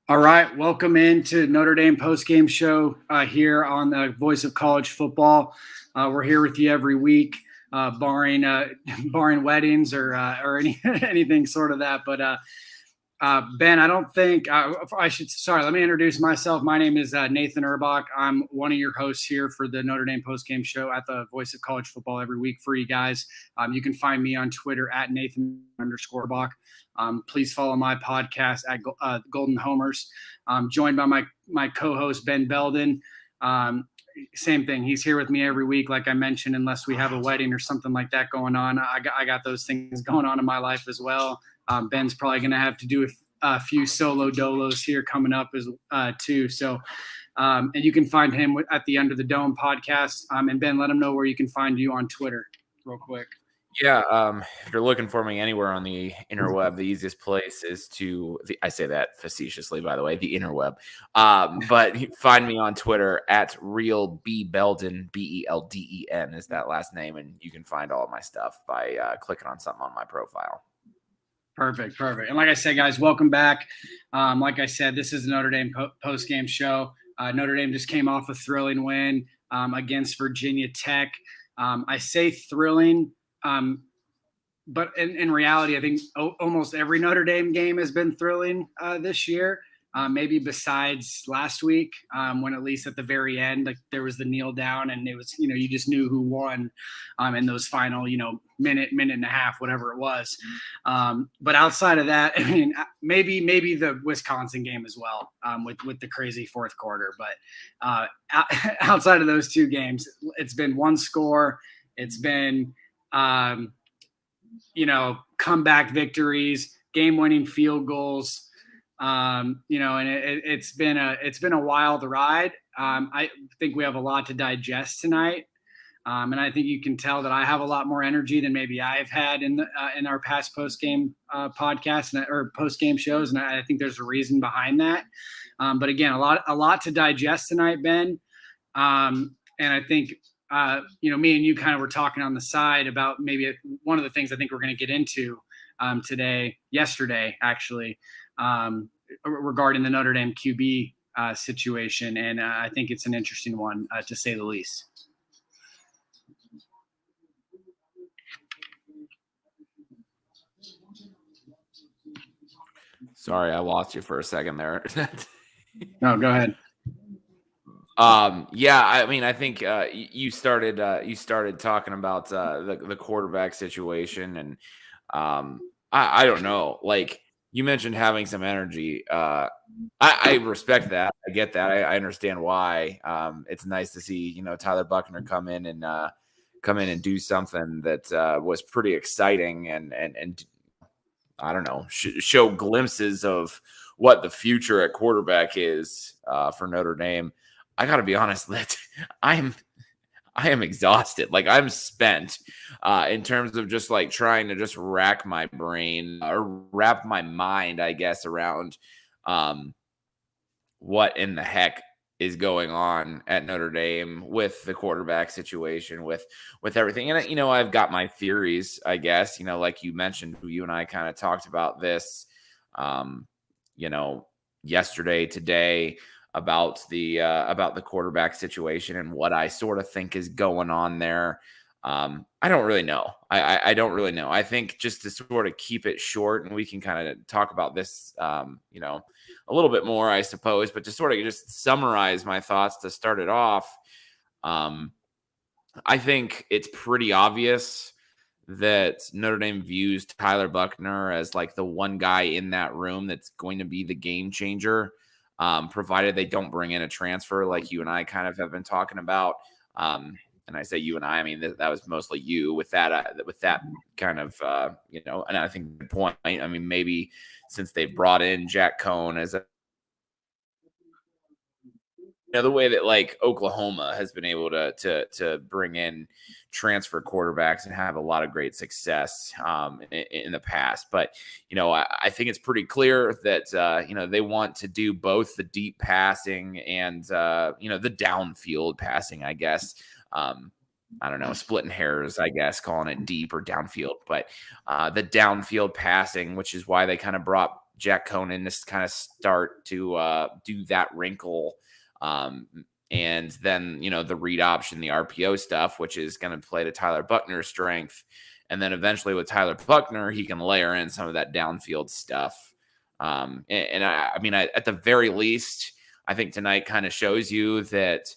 All right, welcome into Notre Dame postgame show here on the Voice of College Football. We're here with you every week, barring barring weddings or anything sort of that. But Ben, I don't think I should. Sorry, let me introduce myself. My name is Nathan Urbach. I'm one of your hosts here for the Notre Dame postgame show at the Voice of College Football every week for you guys. You can find me on Twitter at Nathan_Bach. Please follow my podcast at Golden Homers. I'm joined by my co-host Ben Belden. Same thing. He's here with me every week, like I mentioned, unless we have a wedding or something like that going on. I got those things going on in my life as well. Ben's probably going to have to do a few solo dolos here coming up as too. So, and you can find him at the Under the Dome podcast. And Ben, let him know where you can find you on Twitter real quick. Yeah, if you're looking for me anywhere on the interweb, the easiest place is I say that facetiously, by the way, the interweb. But find me on Twitter at RealBBelden, BELDEN is that last name, and you can find all of my stuff by clicking on something on my profile. Perfect. And like I said, guys, welcome back. Like I said, this is the Notre Dame post-game show. Notre Dame just came off a thrilling win against Virginia Tech. I say thrilling, but in reality, I think almost every Notre Dame game has been thrilling this year. Maybe besides last week, when at least at the very end, like there was the kneel down, and it was you just knew who won in those final minute and a half, whatever it was. But outside of that, I mean, maybe the Wisconsin game as well with the crazy fourth quarter. But outside of those two games, it's been one score. It's been comeback victories, game-winning field goals. And it's been a wild ride. I think we have a lot to digest tonight, and I think you can tell that I have a lot more energy than maybe I've had in our past post game podcasts or post game shows, and I think there's a reason behind that. But again, a lot to digest tonight, Ben. And I think me and you kind of were talking on the side about maybe one of the things I think we're going to get into yesterday actually. Regarding the Notre Dame QB situation, and I think it's an interesting one to say the least. Sorry, I lost you for a second there. No, go ahead. Yeah, I mean, I think you started talking about the quarterback situation, and I don't know, like. You mentioned having some energy. I respect that. I get that. I understand why. It's nice to see, Tyler Buchner come in and do something that was pretty exciting and I don't know, show glimpses of what the future at quarterback is for Notre Dame. I got to be honest, I am exhausted. Like I'm spent in terms of just like trying to just rack my brain or wrap my mind, I guess, around what in the heck is going on at Notre Dame with the quarterback situation, with everything. And, I've got my theories, I guess, like you mentioned, you and I kind of talked about this, yesterday, today, about the quarterback situation and what I sort of think is going on there. I don't really know. I don't really know. I think just to sort of keep it short, and we can kind of talk about this, a little bit more, I suppose, but to sort of just summarize my thoughts to start it off. I think it's pretty obvious that Notre Dame views Tyler Buchner as like the one guy in that room that's going to be the game changer. Provided they don't bring in a transfer like you and I kind of have been talking about. And I say you and I mean, that was mostly you with that kind of, and I think the point, I mean, maybe since they brought in Jack Cohn as the way that like Oklahoma has been able to bring in transfer quarterbacks and have a lot of great success in the past. But, I think it's pretty clear that, they want to do both the deep passing and, the downfield passing, I guess. I don't know, splitting hairs, I guess, calling it deep or downfield, but the downfield passing, which is why they kind of brought Jack Conan to kind of start to do that wrinkle. And then, the read option, the RPO stuff, which is going to play to Tyler Buckner's strength. And then eventually with Tyler Buckner, he can layer in some of that downfield stuff. I mean, at the very least, I think tonight kind of shows you that,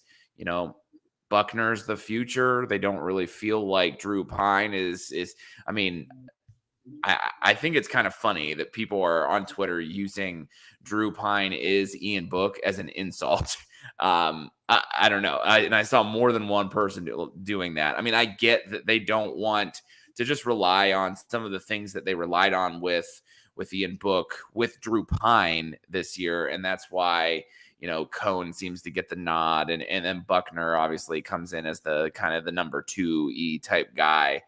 Buckner's the future. They don't really feel like Drew Pine is, I mean, I think it's kind of funny that people are on Twitter using Drew Pine is Ian Book as an insult. I don't know. And I saw more than one person doing that. I mean, I get that they don't want to just rely on some of the things that they relied on with Ian Book, with Drew Pine this year. And that's why, Cohn seems to get the nod. And then Buckner obviously comes in as the kind of the number 2 type guy.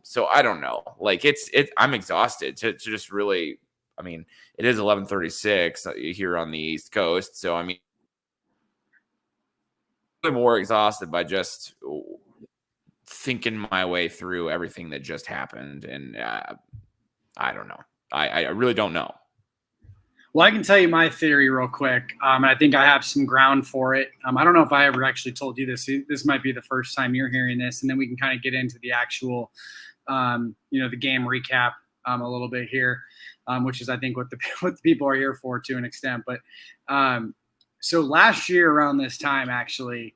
So I don't know. Like I'm exhausted to just really, I mean, it is 11:36 here on the East Coast. So, I mean, I'm more exhausted by just thinking my way through everything that just happened. And I don't know. I really don't know. Well, I can tell you my theory real quick. And I think I have some ground for it. I don't know if I ever actually told you this. This might be the first time you're hearing this. And then we can kind of get into the actual, the game recap a little bit here, which is, I think, what the people are here for to an extent. But so last year around this time, actually,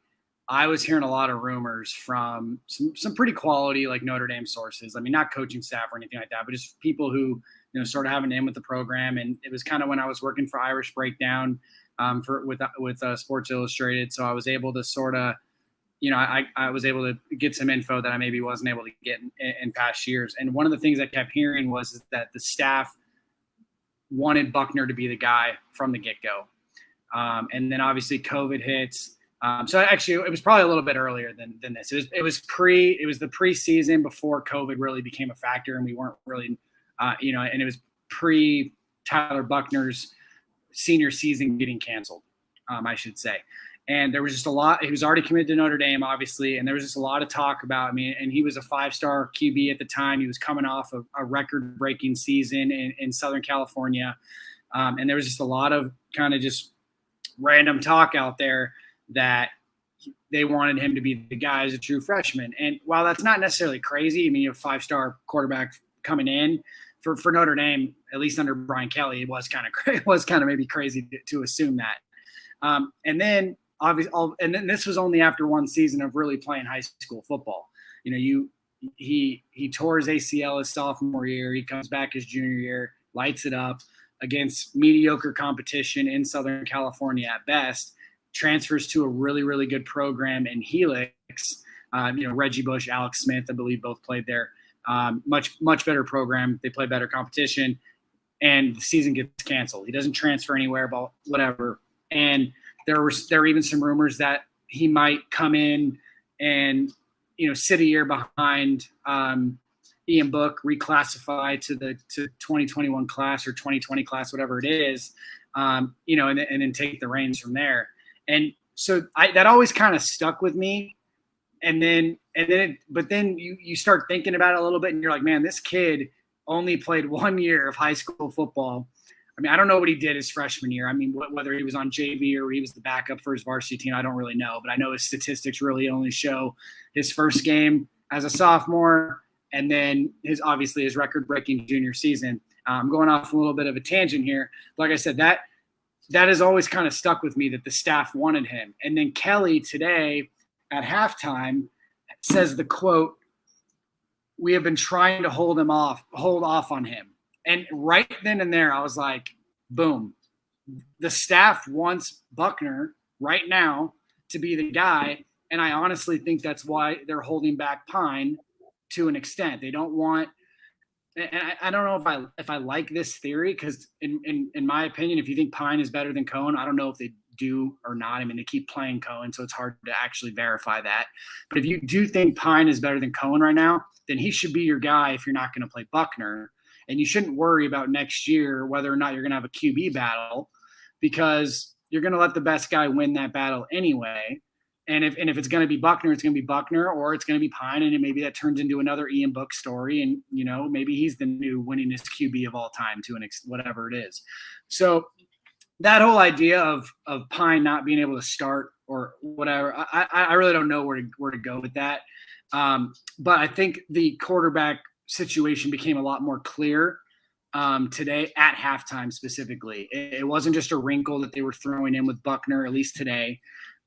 I was hearing a lot of rumors from some pretty quality, like Notre Dame sources. I mean, not coaching staff or anything like that, but just people who, started having in with the program. And it was kind of when I was working for Irish Breakdown with Sports Illustrated. So I was able to sort of, I was able to get some info that I maybe wasn't able to get in past years. And one of the things I kept hearing was that the staff wanted Buckner to be the guy from the get-go. And then obviously COVID hits. So actually, it was probably a little bit earlier than this. It was the preseason before COVID really became a factor, and we weren't really, and it was pre Tyler Buckner's senior season getting canceled, I should say. And there was just a lot. He was already committed to Notre Dame, obviously, and there was just a lot of talk about. I mean, and he was a 5-star QB at the time. He was coming off of a record-breaking season in Southern California, and there was just a lot of kind of just random talk out there that they wanted him to be the guy as a true freshman. And while that's not necessarily crazy, I mean, you have a 5-star quarterback coming in for Notre Dame, at least under Brian Kelly, it was kind of maybe crazy to assume that. And then obviously, this was only after one season of really playing high school football. He tore his ACL his sophomore year. He comes back his junior year, lights it up against mediocre competition in Southern California at best. Transfers to a really, really good program in Helix. Reggie Bush, Alex Smith, I believe, both played there. Much better program. They play better competition, and the season gets canceled. He doesn't transfer anywhere, but whatever. And there were even some rumors that he might come in and sit a year behind Ian Book, reclassify to the 2021 class or 2020 class, whatever it is, and then take the reins from there. And so that always kind of stuck with me. But then you start thinking about it a little bit, and you're like, man, this kid only played 1 year of high school football. I mean, I don't know what he did his freshman year. I mean, whether he was on JV or he was the backup for his varsity team, I don't really know. But I know his statistics really only show his first game as a sophomore, and then his record-breaking junior season. I'm going off a little bit of a tangent here. Like I said, that has always kind of stuck with me, that the staff wanted him. And then Kelly today at halftime says the quote, "We have been trying to hold off on him." And right then and there, I was like, boom. The staff wants Buckner right now to be the guy. And I honestly think that's why they're holding back Pine to an extent. They don't want – and I don't know if I like this theory, because in my opinion, if you think Pine is better than Cohen, I don't know if they do or not. I mean, they keep playing Cohen, so it's hard to actually verify that. But if you do think Pine is better than Cohen right now, then he should be your guy if you're not going to play Buckner. And you shouldn't worry about next year whether or not you're going to have a QB battle, because you're going to let the best guy win that battle anyway. And if it's going to be Buckner, it's going to be Buckner, or it's going to be Pine, and maybe that turns into another Ian Book story, and maybe he's the new winningest QB of all time to whatever it is. So that whole idea of Pine not being able to start or whatever, I really don't know where to go with that. But I think the quarterback situation became a lot more clear today at halftime specifically. It wasn't just a wrinkle that they were throwing in with Buckner, at least today.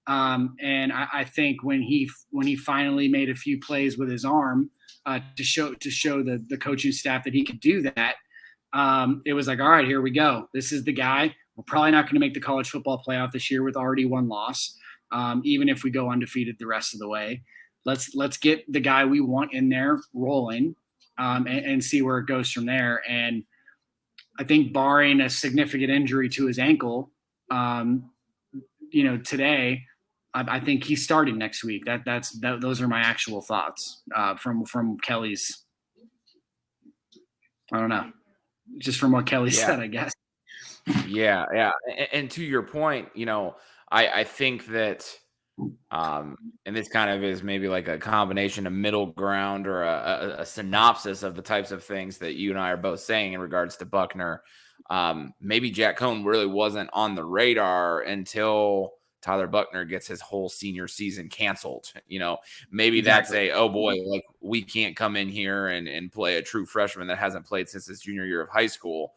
And I think when he finally made a few plays with his arm to show the coaching staff that he could do that, it was like, all right, here we go. This is the guy. We're probably not going to make the college football playoff this year with already one loss, even if we go undefeated the rest of the way. Let's get the guy we want in there rolling and see where it goes from there. And I think barring a significant injury to his ankle, today, I think he's starting next week. Those are my actual thoughts from Kelly's. I don't know, just from what Kelly said, I guess. Yeah. And to your point, I think that, and this kind of is maybe like a combination of middle ground or a synopsis of the types of things that you and I are both saying in regards to Buckner. Maybe Jack Cohn really wasn't on the radar until Tyler Buckner gets his whole senior season canceled. Maybe that's oh boy, like we can't come in here and play a true freshman that hasn't played since his junior year of high school.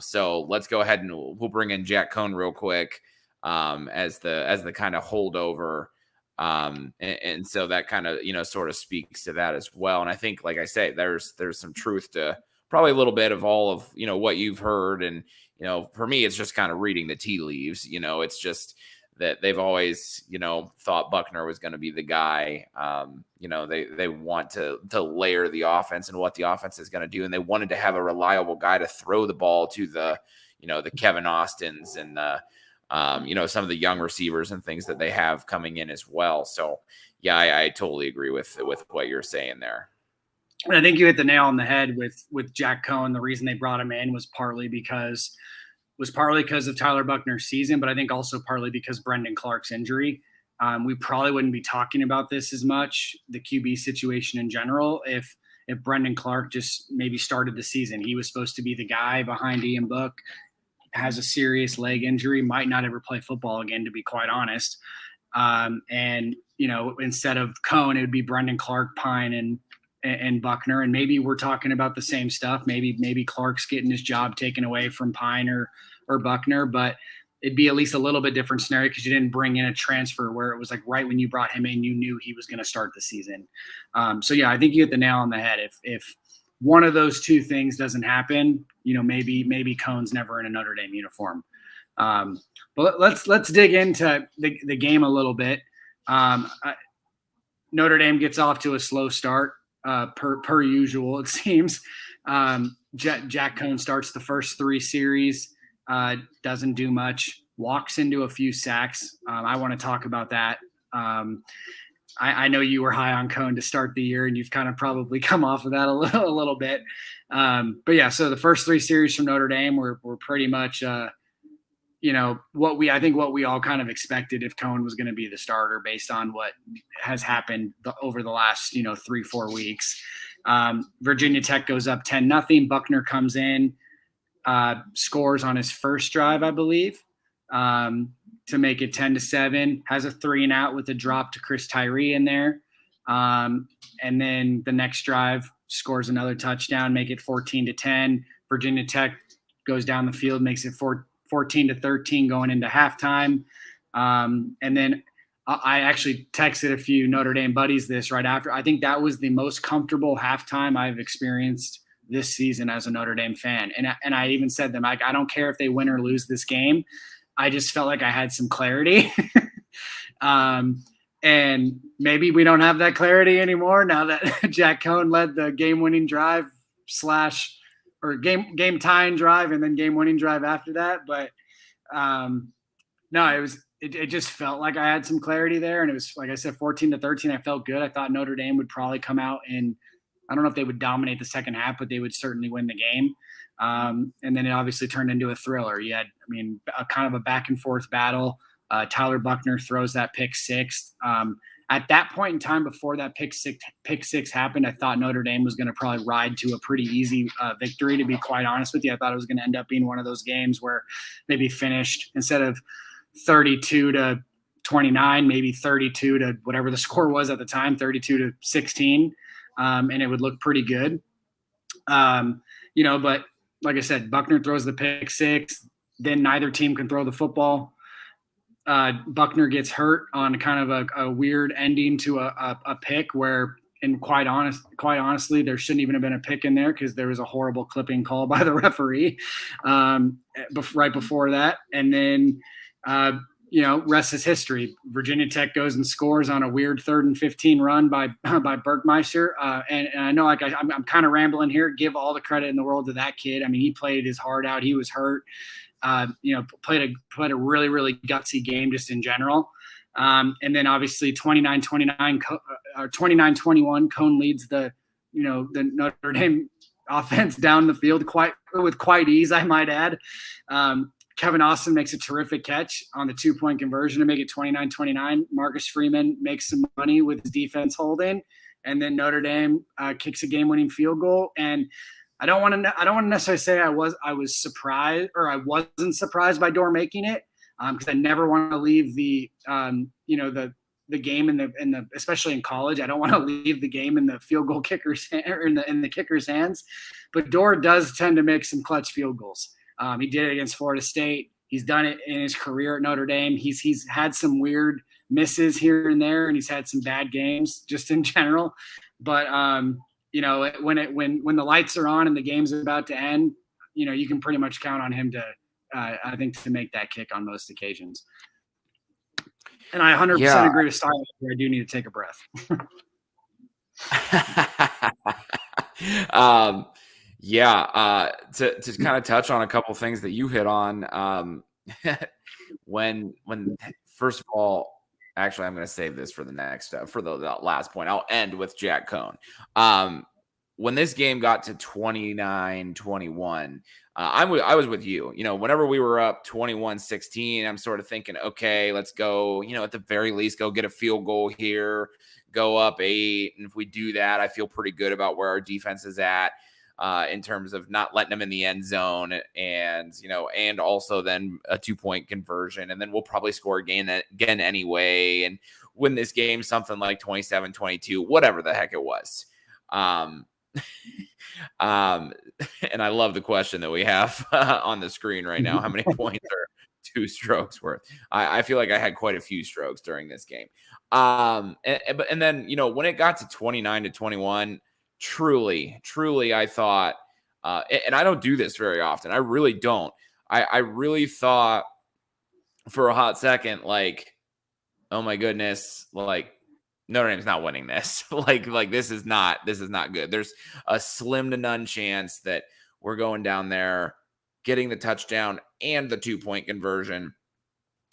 So let's go ahead and we'll bring in Jack Cohn real quick as the kind of holdover. And so that kind of, sort of speaks to that as well. And I think, like I say, there's some truth to probably a little bit of all of, what you've heard. And, for me, it's just kind of reading the tea leaves. It's just that they've always, thought Buckner was going to be the guy. They want to layer the offense and what the offense is going to do. And they wanted to have a reliable guy to throw the ball to the Kevin Austins and some of the young receivers and things that they have coming in as well. So yeah, I totally agree with what you're saying there. And I think you hit the nail on the head with Jack Cohn. The reason they brought him in was partly because of Tyler Buckner's season, but I think also partly because Brendan Clark's injury. We probably wouldn't be talking about this as much, the QB situation in general, if Brendan Clark just maybe started the season. He was supposed to be the guy behind Ian Book, has a serious leg injury, might not ever play football again, to be quite honest. And instead of Cohn, it would be Brendan Clark, Pine, and Buckner. And maybe we're talking about the same stuff. Maybe Clark's getting his job taken away from Pine or Buckner, but it'd be at least a little bit different scenario because you didn't bring in a transfer where it was like right when you brought him in, you knew he was going to start the season. So yeah, I think you hit the nail on the head. If one of those two things doesn't happen, maybe Cohn's never in a Notre Dame uniform. But let's dig into the game a little bit. Notre Dame gets off to a slow start, per usual, it seems. Jack Cohn starts the first three series, doesn't do much, walks into a few sacks. I want to talk about that. I know you were high on Cohn to start the year, and you've kind of probably come off of that a little bit. But yeah, so the first three series from Notre Dame were pretty much, what we all kind of expected if Cohn was going to be the starter based on what has happened over the last, 3-4 weeks. Virginia Tech goes up 10-0. Buckner comes in, scores on his first drive, I believe, to make it 10-7, has a 3-and-out with a drop to Chris Tyree in there. And then the next drive scores another touchdown, make it 14-10. Virginia Tech goes down the field, makes it 14-13 going into halftime. And then I actually texted a few Notre Dame buddies this right after. I think that was the most comfortable halftime I've experienced this season as a Notre Dame fan. And I even said to them, I don't care if they win or lose this game. I just felt like I had some clarity. And maybe we don't have that clarity anymore now that Jack Cohn led the game-winning drive or game tying drive and then game-winning drive after that. But no, it just felt like I had some clarity there. And it was, like I said, 14-13. I felt good. I thought Notre Dame would probably come out and I don't know if they would dominate the second half, but they would certainly win the game. And then it obviously turned into a thriller. You had, a kind of a back and forth battle Tyler Buckner throws that pick six. At that point in time, before that pick six happened, I thought Notre Dame was going to probably ride to a pretty easy victory, to be quite honest with you. I thought it was going to end up being one of those games where maybe finished instead of 32-29, maybe 32 to whatever the score was at the time, 32-16, and it would look pretty good. But like I said, Buckner throws the pick six, then neither team can throw the football. Buckner gets hurt on kind of a weird ending to a pick where, and quite honestly, there shouldn't even have been a pick in there because there was a horrible clipping call by the referee right before that. And then, rest is history. Virginia Tech goes and scores on a weird 3rd and 15 run by Bergmeister. And I know I'm kind of rambling here. Give all the credit in the world to that kid. I mean, he played his heart out. He was hurt. Played a really, really gutsy game just in general. And then obviously 29-29 or 29-21, Cone leads the Notre Dame offense down the field with quite ease, I might add. Kevin Austin makes a terrific catch on the 2-point conversion to make it 29-29. Marcus Freeman makes some money with his defense holding, and then Notre Dame kicks a game-winning field goal. And I don't want to necessarily say I was surprised, or I wasn't surprised by Dorr making it, because I never want to leave the game in the especially in college. I don't want to leave the game in the field goal kicker's or in the kicker's hands. But Dorr does tend to make some clutch field goals. He did it against Florida State. He's done it in his career at Notre Dame. He's had some weird misses here and there, and he's had some bad games just in general. But when the lights are on and the game's about to end, you can pretty much count on him to, I think, to make that kick on most occasions. And I 100% agree with Styles. I do need to take a breath. To kind of touch on a couple things that you hit on, when first of all, actually, I'm going to save this for the next for the last point. I'll end with Jack Cone. When this game got to 29-21, I was with you. Whenever we were up 21-16, I'm sort of thinking, okay, let's go. At the very least, go get a field goal here, go up 8, and if we do that, I feel pretty good about where our defense is at. In terms of not letting them in the end zone, and also then a 2-point conversion, and then we'll probably score again anyway and win this game something like 27-22, whatever the heck it was. And I love the question that we have on the screen right now. How many points are 2 strokes worth? I feel like I had quite a few strokes during this game. And then when it got to 29-21. Truly, I thought, and I don't do this very often. I really don't. I really thought for a hot second, like, oh my goodness, like Notre Dame's not winning this. like this is not good. There's a slim to none chance that we're going down there, getting the touchdown and the 2-point conversion.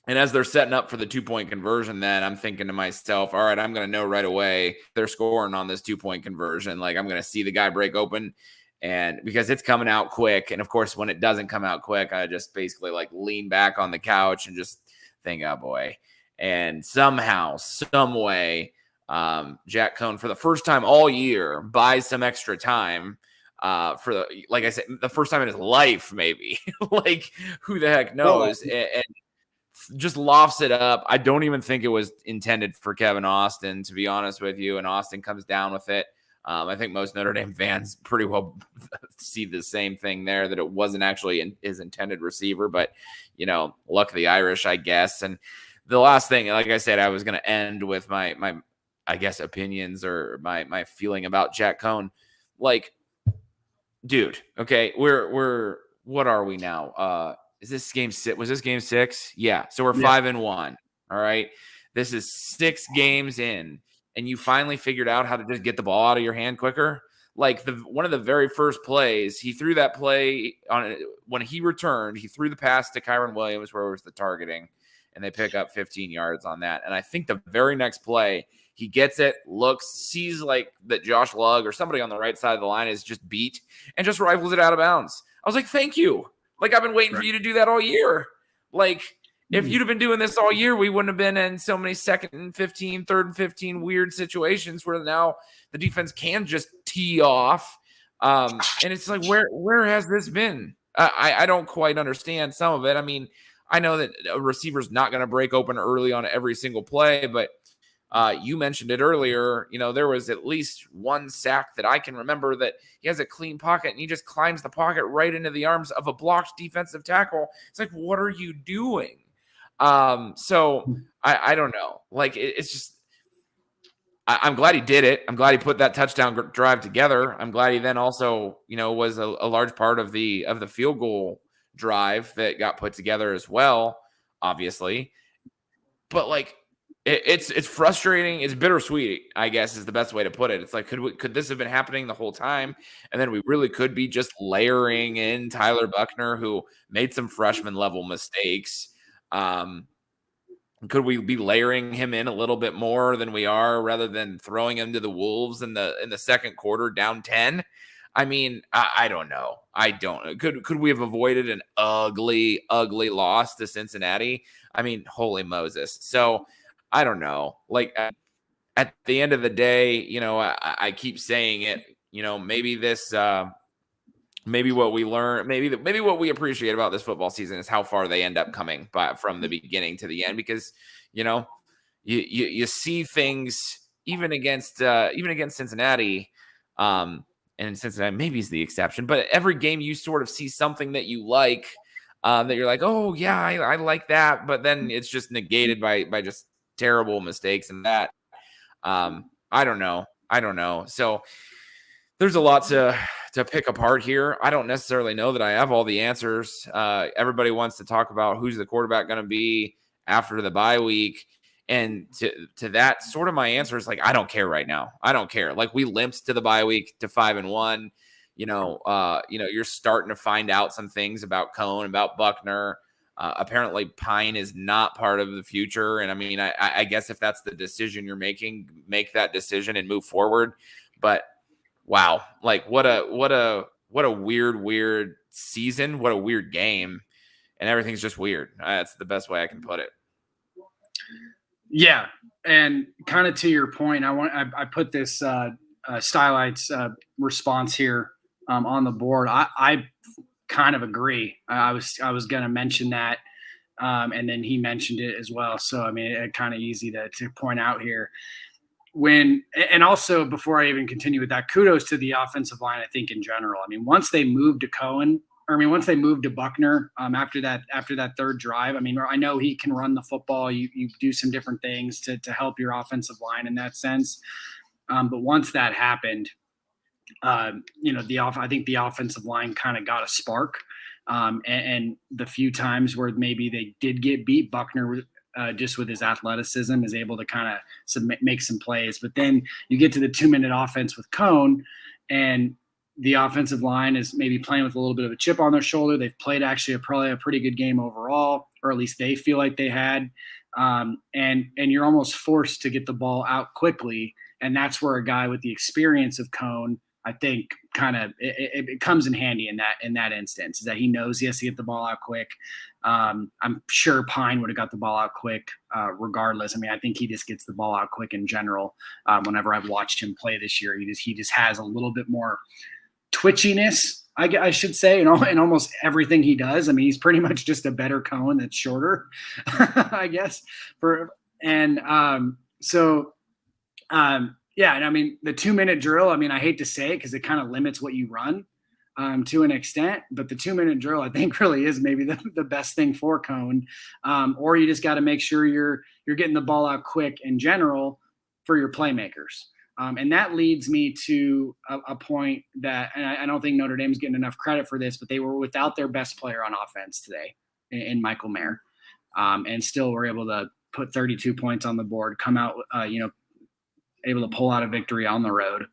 And as they're setting up for the 2-point conversion, then I'm thinking to myself, all right, I'm going to know right away they're scoring on this 2-point conversion. Like, I'm going to see the guy break open, and because it's coming out quick. And of course, when it doesn't come out quick, I just basically like lean back on the couch and just think, oh boy. And somehow, some way, Jack Cone, for the first time all year, buys some extra time like I said, the first time in his life, maybe. Like, who the heck knows? And just lofts it up. I don't even think it was intended for Kevin Austin, to be honest with you. And Austin comes down with it. I think most Notre Dame fans pretty well see the same thing there, that it wasn't actually his intended receiver, but luck of the Irish, I guess. And the last thing, like I said, I was going to end with my I guess opinions or my feeling about Jack Cone. Like, dude, okay, we're what are we now? Is this game 6? Was this game 6? Yeah. So we're 5-1. All right. This is 6 games in, and you finally figured out how to just get the ball out of your hand quicker. Like, one of the very first plays, he threw that play when he returned. He threw the pass to Kyron Williams, where it was the targeting, and they pick up 15 yards on that. And I think the very next play, he gets it, looks, sees like that Josh Lugg or somebody on the right side of the line is just beat, and just rifles it out of bounds. I was like, thank you. Like, I've been waiting for you to do that all year. Like, If you'd have been doing this all year, we wouldn't have been in so many 2nd and 15, 3rd and 15 weird situations where now the defense can just tee off. And it's like, where has this been? I don't quite understand some of it. I mean, I know that a receiver's not going to break open early on every single play, but you mentioned it earlier. There was at least one sack that I can remember that he has a clean pocket and he just climbs the pocket right into the arms of a blocked defensive tackle. It's like, what are you doing? So I don't know. Like it's just, I'm glad he did it. I'm glad he put that touchdown drive together. I'm glad he then also, was a large part of the field goal drive that got put together as well, obviously. But like, it's frustrating. It's bittersweet, I guess, is the best way to put it. It's like, could this have been happening the whole time? And then we really could be just layering in Tyler Buckner, who made some freshman level mistakes. Could we be layering him in a little bit more than we are, rather than throwing him to the wolves in the second quarter down 10? I mean, I don't know. I don't. Could we have avoided an ugly loss to Cincinnati? I mean, holy Moses. So I don't know. Like at the end of the day, I keep saying it. Maybe this. Maybe what we learn, maybe what we appreciate about this football season is how far they end up coming from the beginning to the end, because you see things even against Cincinnati, and Cincinnati maybe is the exception, but every game you sort of see something that you like, that you're like, oh yeah, I like that, but then it's just negated by just terrible mistakes and that. I don't know. So there's a lot to pick apart here. I don't necessarily know that I have all the answers. Everybody wants to talk about who's the quarterback going to be after the bye week. And to that, sort of my answer is like, I don't care right now. I don't care. Like, we limped to the bye week to 5-1. You're starting to find out some things about Cohn, about Buckner. Apparently Pine is not part of the future. And I mean, I guess if that's the decision you're making, make that decision and move forward. But wow, like what a weird season, what a weird game, and everything's just weird. That's the best way I can put it. Yeah, and kind of to your point, I put this Stylites response here on the board. I kind of agree. I was going to mention that, and then he mentioned it as well. So I mean, it's kind of easy to point out here. And also, before I even continue with that, kudos to the offensive line, I think, in general. I mean, once they moved to Buckner, after that third drive, I mean, I know he can run the football. You do some different things to help your offensive line in that sense. But once that happened, I think the offensive line kind of got a spark. And the few times where maybe they did get beat, Buckner, just with his athleticism, is able to kind of make some plays. But then you get to the 2-minute offense with Cohn, and the offensive line is maybe playing with a little bit of a chip on their shoulder. They've played actually probably a pretty good game overall, or at least they feel like they had. And you're almost forced to get the ball out quickly. And that's where a guy with the experience of Cohn, I think, kind of it comes in handy in that instance, is that he knows he has to get the ball out quick. I'm sure Pine would have got the ball out quick regardless. I mean, I think he just gets the ball out quick in general. Whenever I've watched him play this year, he just has a little bit more twitchiness, I should say, in almost everything he does. I mean, he's pretty much just a better Cohen that's shorter, I guess. Yeah, and I mean, the 2-minute drill, I mean, I hate to say it because it kind of limits what you run to an extent, but the 2-minute drill, I think, really is maybe the best thing for Cohn. Or you just got to make sure you're getting the ball out quick in general for your playmakers. And that leads me to a point that, and I don't think Notre Dame's getting enough credit for this, but they were without their best player on offense today in Michael Mayer, and still were able to put 32 points on the board, come out, able to pull out a victory on the road.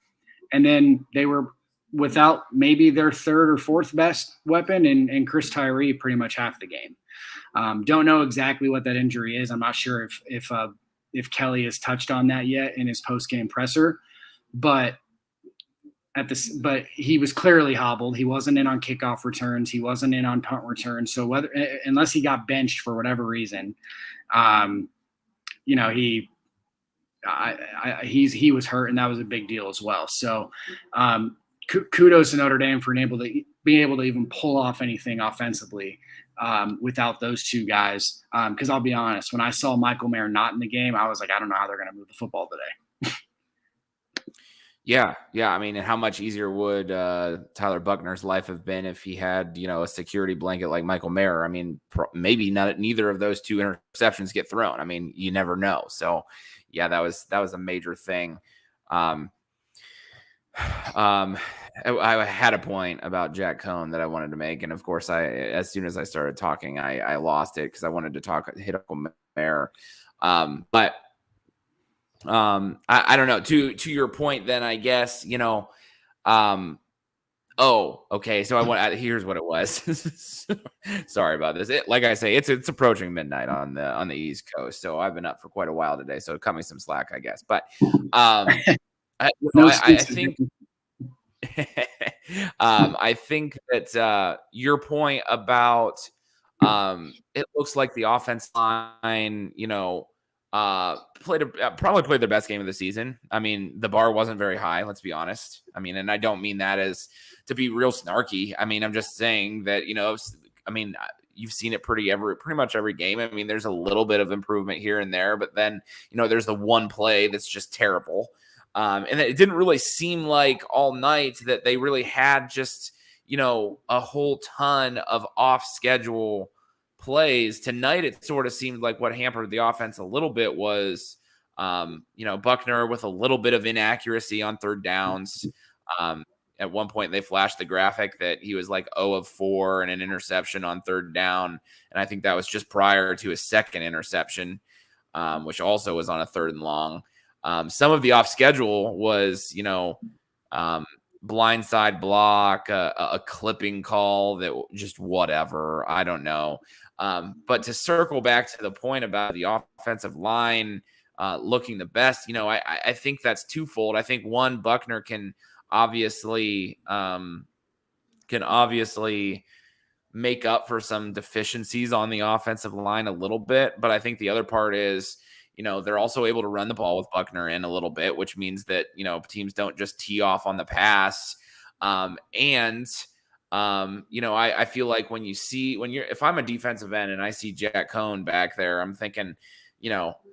And then they were without maybe their third or fourth best weapon in Chris Tyree pretty much half the game. Don't know exactly what that injury is. I'm not sure if Kelly has touched on that yet in his post-game presser, but but he was clearly hobbled. He wasn't in on kickoff returns. He wasn't in on punt returns. So unless he got benched for whatever reason, he was hurt, and that was a big deal as well. So kudos to Notre Dame for being able to even pull off anything offensively without those two guys. Because I'll be honest, when I saw Michael Mayer not in the game, I was like, I don't know how they're going to move the football today. Yeah. I mean, and how much easier would Tyler Buckner's life have been if he had, a security blanket like Michael Mayer? I mean, maybe neither of those two interceptions get thrown. I mean, you never know. So, yeah, that was a major thing. I had a point about Jack Cohn that I wanted to make, and of course, as soon as I started talking, I lost it because I wanted to hit Uncle Mayer. But I don't know. To your point, then I guess okay. So here's what it was. Sorry about this. Like I say, it's approaching midnight on the East Coast, so I've been up for quite a while today. So cut me some slack, I guess. But I think I think that your point about it looks like the offense line, probably played their best game of the season. I mean, the bar wasn't very high, let's be honest. I mean, and I don't mean that as to be real snarky. I mean, I'm just saying that, you've seen it pretty much every game. I mean, there's a little bit of improvement here and there, but then, there's the one play that's just terrible. And it didn't really seem like all night that they really had just, a whole ton of off schedule plays. Tonight, it sort of seemed like what hampered the offense a little bit was, Buckner with a little bit of inaccuracy on third downs. At one point, they flashed the graphic that he was like 0 of 4 and an interception on third down. And I think that was just prior to his second interception, which also was on a 3rd and long. Some of the off schedule was, blindside block, a clipping call that just whatever. I don't know. But to circle back to the point about the offensive line looking the best, I think that's twofold. I think one, Buckner can obviously make up for some deficiencies on the offensive line a little bit. But I think the other part is, they're also able to run the ball with Buckner in a little bit, which means that, teams don't just tee off on the pass. I feel like if I'm a defensive end and I see Jack Cohn back there, I'm thinking,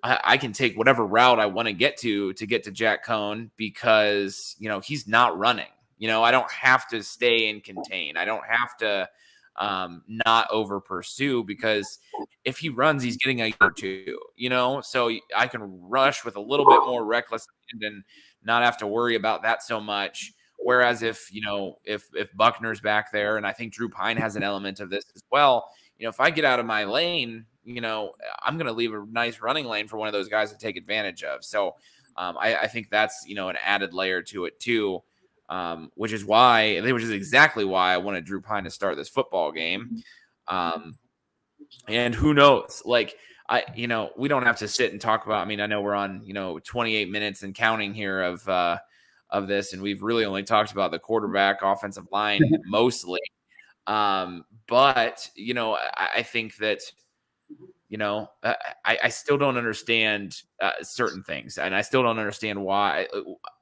I can take whatever route I want to get to Jack Cohn because, he's not running. I don't have to stay and contain. I don't have to not over pursue because if he runs, he's getting a yard or two, so I can rush with a little bit more reckless and not have to worry about that so much. Whereas if Buckner's back there, and I think Drew Pine has an element of this as well, if I get out of my lane, I'm going to leave a nice running lane for one of those guys to take advantage of. So I think that's, an added layer to it too. Which is exactly why I wanted Drew Pine to start this football game. And who knows, we don't have to sit and talk about, I know we're on, 28 minutes and counting here of this. And we've really only talked about the quarterback, offensive line mostly. But, I think that, I still don't understand certain things, and I still don't understand why.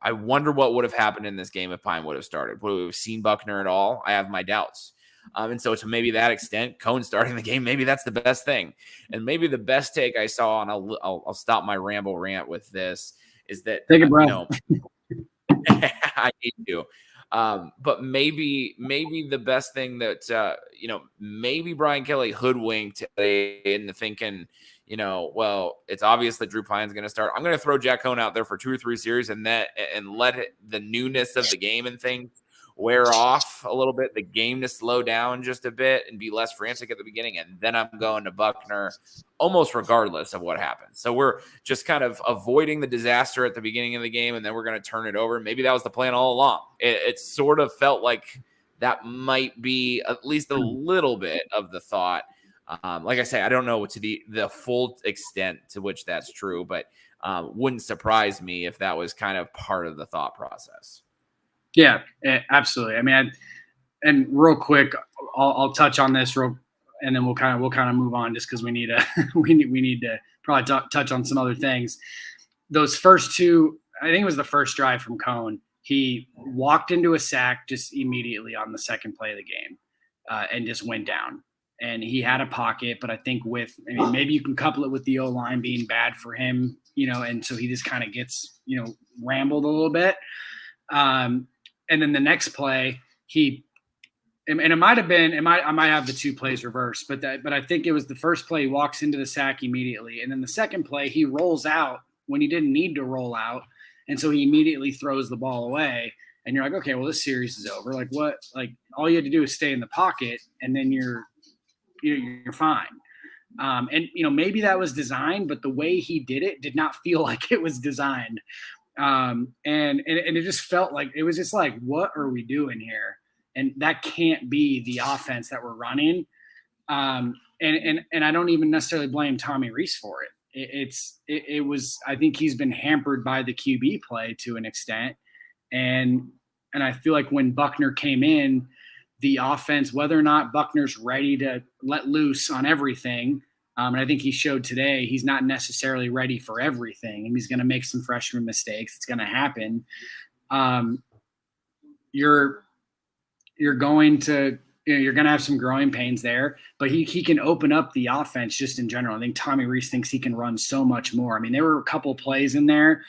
I wonder what would have happened in this game if Pine would have started. Would we have seen Buckner at all? I have my doubts. And so to maybe that extent, Cohn starting the game, maybe that's the best thing. And maybe the best take I saw, and I'll stop my ramble rant with this, is that, take a breath. I need to. But maybe the best thing that, maybe Brian Kelly hoodwinked into thinking, well, it's obvious that Drew Pine's going to start. I'm going to throw Jack Cohn out there for 2 or 3 series and let the newness of the game and things wear off a little bit, the game to slow down just a bit and be less frantic at the beginning. And then I'm going to Buckner almost regardless of what happens. So we're just kind of avoiding the disaster at the beginning of the game, and then we're going to turn it over. Maybe that was the plan all along. It sort of felt like that might be at least a little bit of the thought. Like I say, I don't know to the full extent to which that's true, but wouldn't surprise me if that was kind of part of the thought process. Yeah, absolutely. I mean, and real quick, I'll touch on this and then we'll kind of move on just because we need to we need to probably touch on some other things. Those first two, I think it was the first drive from Cone. He walked into a sack just immediately on the second play of the game, and just went down. And he had a pocket, but I think I mean, maybe you can couple it with the O line being bad for him, and so he just kind of gets, rambled a little bit. And then the next play, and it might have been, I might have the two plays reversed, but I think it was the first play. He walks into the sack immediately, and then the second play he rolls out when he didn't need to roll out, and so he immediately throws the ball away. And you're like, okay, well, this series is over. Like what? Like all you had to do is stay in the pocket, and then you're fine. And maybe that was designed, but the way he did it did not feel like it was designed. And it just felt like it was just like, what are we doing here? And that can't be the offense that we're running. And I don't even necessarily blame Tommy Rees for it. It was, I think he's been hampered by the QB play to an extent. And I feel like when Buckner came in, the offense, whether or not Buckner's ready to let loose on everything, and I think he showed today he's not necessarily ready for everything, and he's going to make some freshman mistakes. It's going to happen. You're going to you're going to have some growing pains there, but he can open up the offense just in general. I think Tommy Rees thinks he can run so much more. I mean, there were a couple plays in there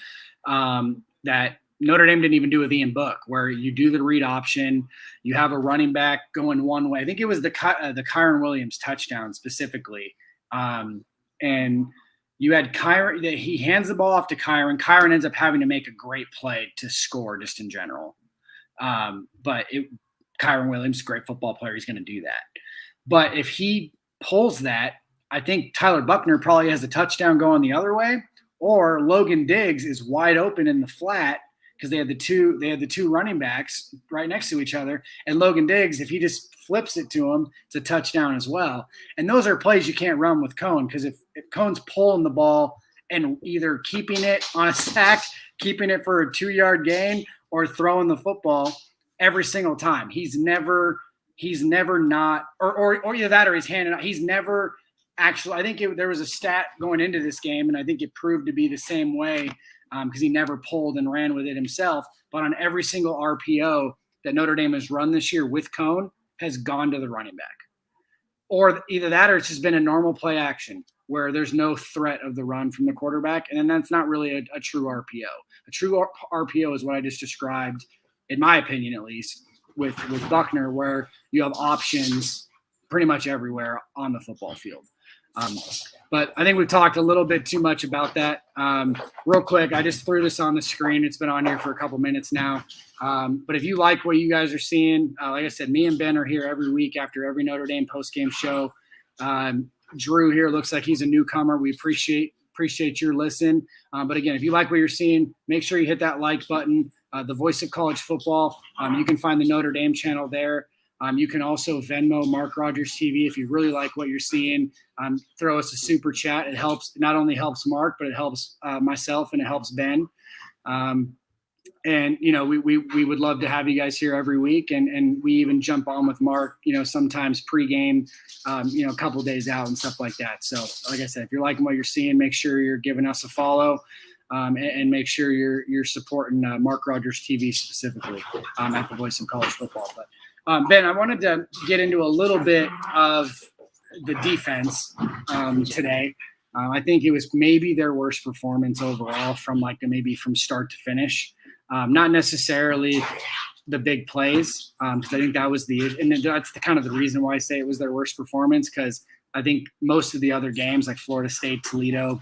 that Notre Dame didn't even do with Ian Book, where you do the read option, you have a running back going one way. I think it was the Kyron Williams touchdown specifically. And you had Kyron, he hands the ball off to Kyron. Kyron ends up having to make a great play to score just in general. But Kyron Williams, great football player, he's going to do that. But if he pulls that, I think Tyler Buckner probably has a touchdown going the other way, or Logan Diggs is wide open in the flat because they had the two running backs right next to each other. And Logan Diggs, if he just flips it to him, it's a touchdown as well. And those are plays you can't run with Cone, because if Cone's pulling the ball and either keeping it on a sack, keeping it for a 2-yard gain, or throwing the football every single time, he's never not, or either that or he's handing out. He's never actually, I think there was a stat going into this game, and I think it proved to be the same way, because he never pulled and ran with it himself. But on every single RPO that Notre Dame has run this year with Cone has gone to the running back. Or either that or it's just been a normal play action where there's no threat of the run from the quarterback. And then that's not really a true RPO. A true RPO is what I just described, in my opinion at least, with Buckner, where you have options pretty much everywhere on the football field. But I think we've talked a little bit too much about that. Real quick, I just threw this on the screen. It's been on here for a couple minutes now. But if you like what you guys are seeing, like I said, me and Ben are here every week after every Notre Dame postgame show. Drew here looks like he's a newcomer. We appreciate your listen. But again, if you like what you're seeing, make sure you hit that like button. The Voice of College Football. You can find the Notre Dame channel there. You can also Venmo Mark Rogers TV if you really like what you're seeing. Throw us a super chat. It helps. Not only helps Mark, but it helps myself and it helps Ben. And we would love to have you guys here every week, and we even jump on with Mark, sometimes pregame, a couple days out and stuff like that. So, like I said, if you're liking what you're seeing, make sure you're giving us a follow. And make sure you're supporting Mark Rogers TV specifically at the Voice of College Football. But Ben, I wanted to get into a little bit of the defense today. I think it was maybe their worst performance overall from from start to finish. Not necessarily the big plays, because I think that was and that's kind of the reason why I say it was their worst performance, because I think most of the other games, like Florida State, Toledo,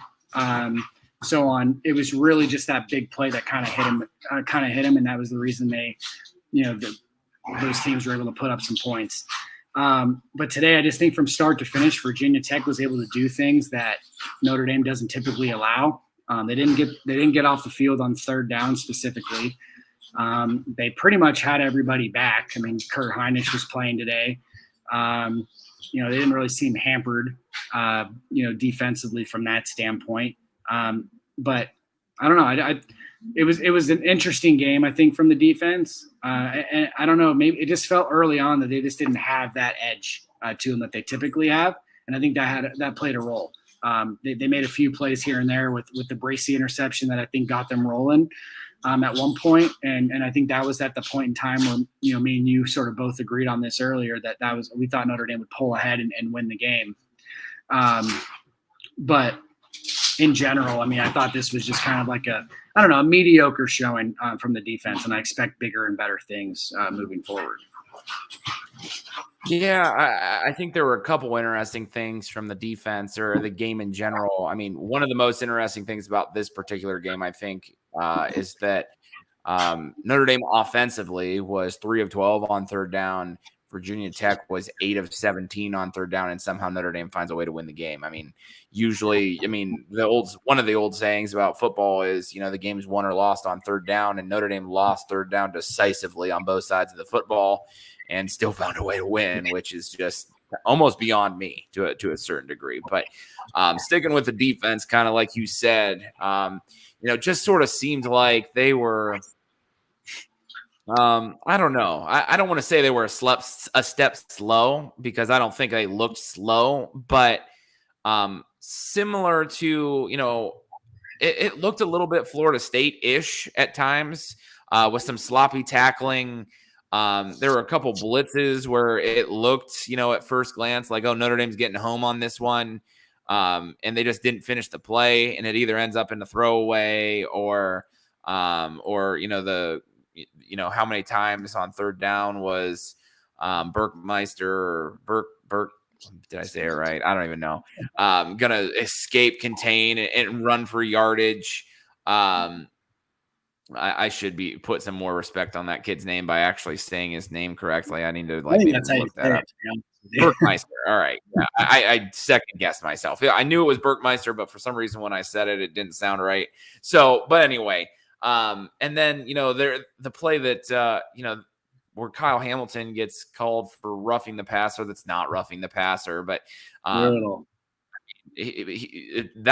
so on, it was really just that big play that kind of hit him, and that was the reason they, those teams were able to put up some points. But today, I just think from start to finish, Virginia Tech was able to do things that Notre Dame doesn't typically allow. They didn't get off the field on third down specifically. They pretty much had everybody back. I mean, Kurt Hinish was playing today. They didn't really seem hampered, defensively from that standpoint. But I don't know. It was an interesting game, I think, from the defense. And I don't know, maybe it just felt early on that they just didn't have that edge to them that they typically have, and I think that played a role. They made a few plays here and there with the Bracey interception that I think got them rolling at one point, and I think that was at the point in time where me and you sort of both agreed on this earlier that was we thought Notre Dame would pull ahead and win the game. But in general, I mean, I thought this was just kind of like a mediocre showing from the defense, and I expect bigger and better things moving forward. Yeah, I think there were a couple interesting things from the defense or the game in general. I mean, one of the most interesting things about this particular game, I think, is that Notre Dame offensively was 3 of 12 on third down. Virginia Tech was 8 of 17 on third down, and somehow Notre Dame finds a way to win the game. I mean, usually, one of the old sayings about football is, the game's won or lost on third down, and Notre Dame lost third down decisively on both sides of the football and still found a way to win, which is just almost beyond me to a certain degree. But sticking with the defense, kind of like you said, just sort of seemed like they were – I don't know. I don't want to say they were a step slow because I don't think they looked slow, but similar to, it looked a little bit Florida State-ish at times with some sloppy tackling. There were a couple blitzes where it looked, at first glance like, oh, Notre Dame's getting home on this one. And they just didn't finish the play, and it either ends up in the throwaway or how many times on third down was Burkmeister or Burke, did I say it right? I don't even know. Gonna escape, contain, and run for yardage. I should put some more respect on that kid's name by actually saying his name correctly. I need to maybe look that up. Burkmeister. All right. Yeah, I second guessed myself. Yeah, I knew it was Burkmeister, but for some reason when I said it, it didn't sound right. So, but anyway. And then, the play that, where Kyle Hamilton gets called for roughing the passer, that's not roughing the passer, but that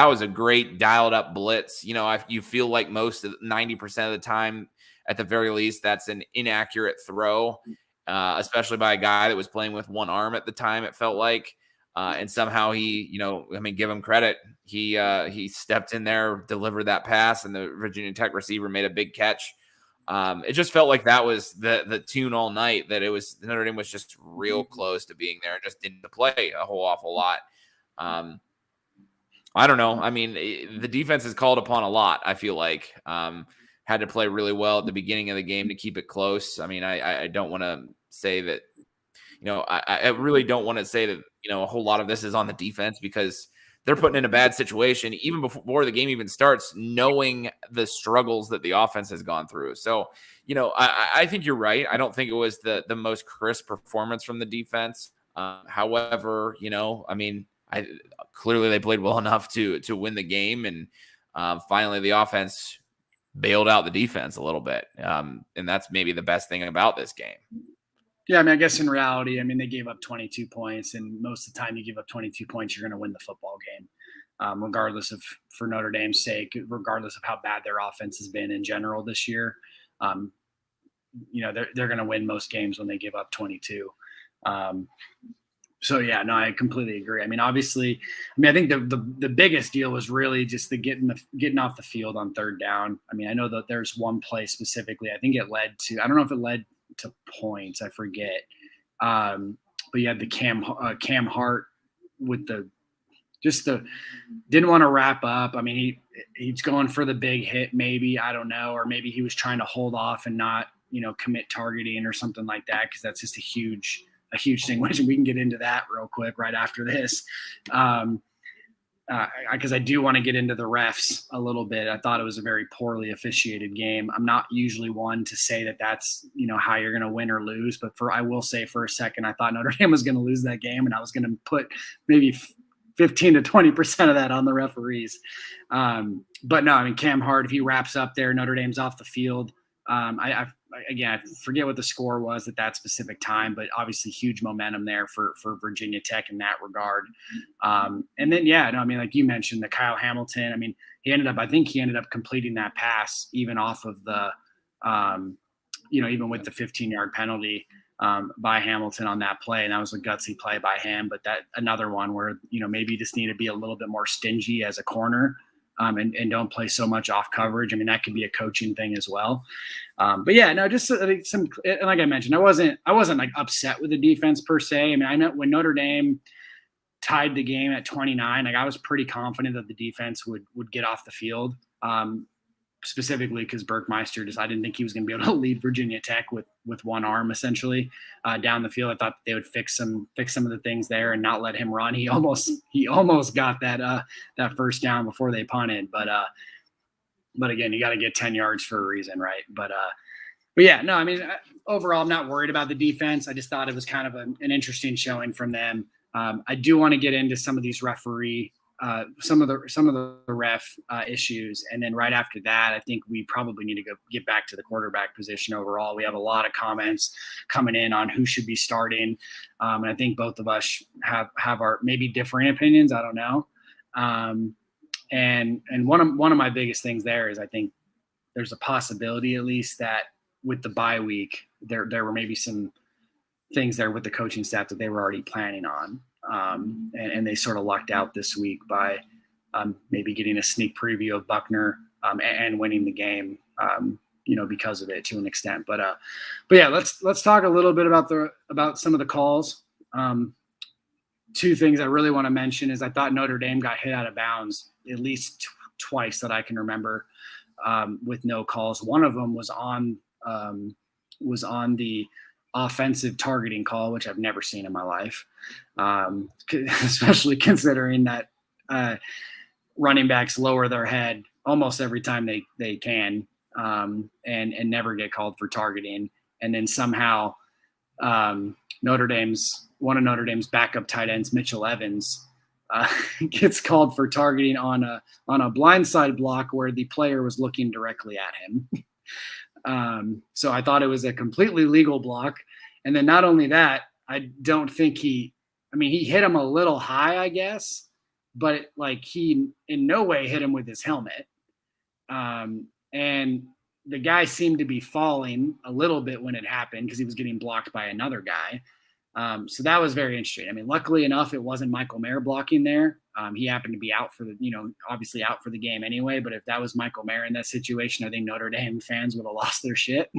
was a great dialed up blitz. You feel like 90% of the time, at the very least, that's an inaccurate throw, especially by a guy that was playing with one arm at the time, it felt like. And somehow he, give him credit. He stepped in there, delivered that pass, and the Virginia Tech receiver made a big catch. It just felt like that was the tune all night, that Notre Dame was just real close to being there and just didn't play a whole awful lot. I don't know. I mean, the defense is called upon a lot, I feel like. Had to play really well at the beginning of the game to keep it close. I mean, I don't want to say that, I really don't want to say that, a whole lot of this is on the defense because they're putting in a bad situation even before the game even starts, knowing the struggles that the offense has gone through. So, I think you're right. I don't think it was the most crisp performance from the defense. However, clearly they played well enough to win the game. And finally the offense bailed out the defense a little bit. And that's maybe the best thing about this game. Yeah, I guess in reality, they gave up 22 points, and most of the time you give up 22 points, you're going to win the football game, regardless of, for Notre Dame's sake, regardless of how bad their offense has been in general this year. They're going to win most games when they give up 22. So yeah, no, I completely agree. Obviously, I think the biggest deal was really just the getting off the field on third down. I know that there's one play specifically. I think it led to, I don't know if it led to points, I forget. But you had the Cam Hart with didn't want to wrap up. He's going for the big hit, maybe, I don't know, or maybe he was trying to hold off and not, commit targeting or something like that, because that's just a huge thing, which we can get into that real quick right after this. Because I do want to get into the refs a little bit. I thought it was a very poorly officiated game. I'm not usually one to say that that's, how you're going to win or lose. But I will say for a second, I thought Notre Dame was going to lose that game, and I was going to put maybe 15 to 20% of that on the referees. But no, Cam Hart, if he wraps up there, Notre Dame's off the field. Again, I forget what the score was at that specific time, but obviously huge momentum there for Virginia Tech in that regard. And then, like you mentioned, the Kyle Hamilton. I mean, I think he ended up completing that pass even off of the, even with the 15-yard penalty by Hamilton on that play. And that was a gutsy play by him. But that another one where, maybe you just need to be a little bit more stingy as a corner. And don't play so much off coverage. I mean, that could be a coaching thing as well. But yeah, no, just like like I mentioned, I wasn't like upset with the defense per se. I mean, I know when Notre Dame tied the game at 29, like I was pretty confident that the defense would get off the field. Specifically because Burkmeister I didn't think he was going to be able to lead Virginia Tech with one arm essentially down the field. I thought they would fix some of the things there and not let him run. He almost got that first down before they punted, but again, you got to get 10 yards for a reason, right? But yeah, no, I mean, overall, I'm not worried about the defense. I just thought it was kind of an interesting showing from them. I do want to get into some of these some of the ref issues, and then right after that, I think we probably need to get back to the quarterback position overall. We have a lot of comments coming in on who should be starting, and I think both of us have our maybe differing opinions. I don't know, and one of my biggest things there is I think there's a possibility at least that with the bye week there were maybe some things there with the coaching staff that they were already planning on. And they sort of lucked out this week by maybe getting a sneak preview of Buckner and winning the game, because of it to an extent. But yeah, let's talk a little bit about some of the calls. Two things I really want to mention is I thought Notre Dame got hit out of bounds at least twice that I can remember with no calls. One of them was on the offensive targeting call, which I've never seen in my life, especially considering that running backs lower their head almost every time they can and never get called for targeting. And then somehow one of Notre Dame's backup tight ends, Mitchell Evans, gets called for targeting on a blindside block where the player was looking directly at him. So I thought it was a completely legal block. And then not only that, I don't think he hit him a little high, I guess, but he in no way hit him with his helmet. And the guy seemed to be falling a little bit when it happened because he was getting blocked by another guy. So that was very interesting. I mean, luckily enough, it wasn't Michael Mayer blocking there. He happened to be out for obviously out for the game anyway. But if that was Michael Mayer in that situation, I think Notre Dame fans would have lost their shit.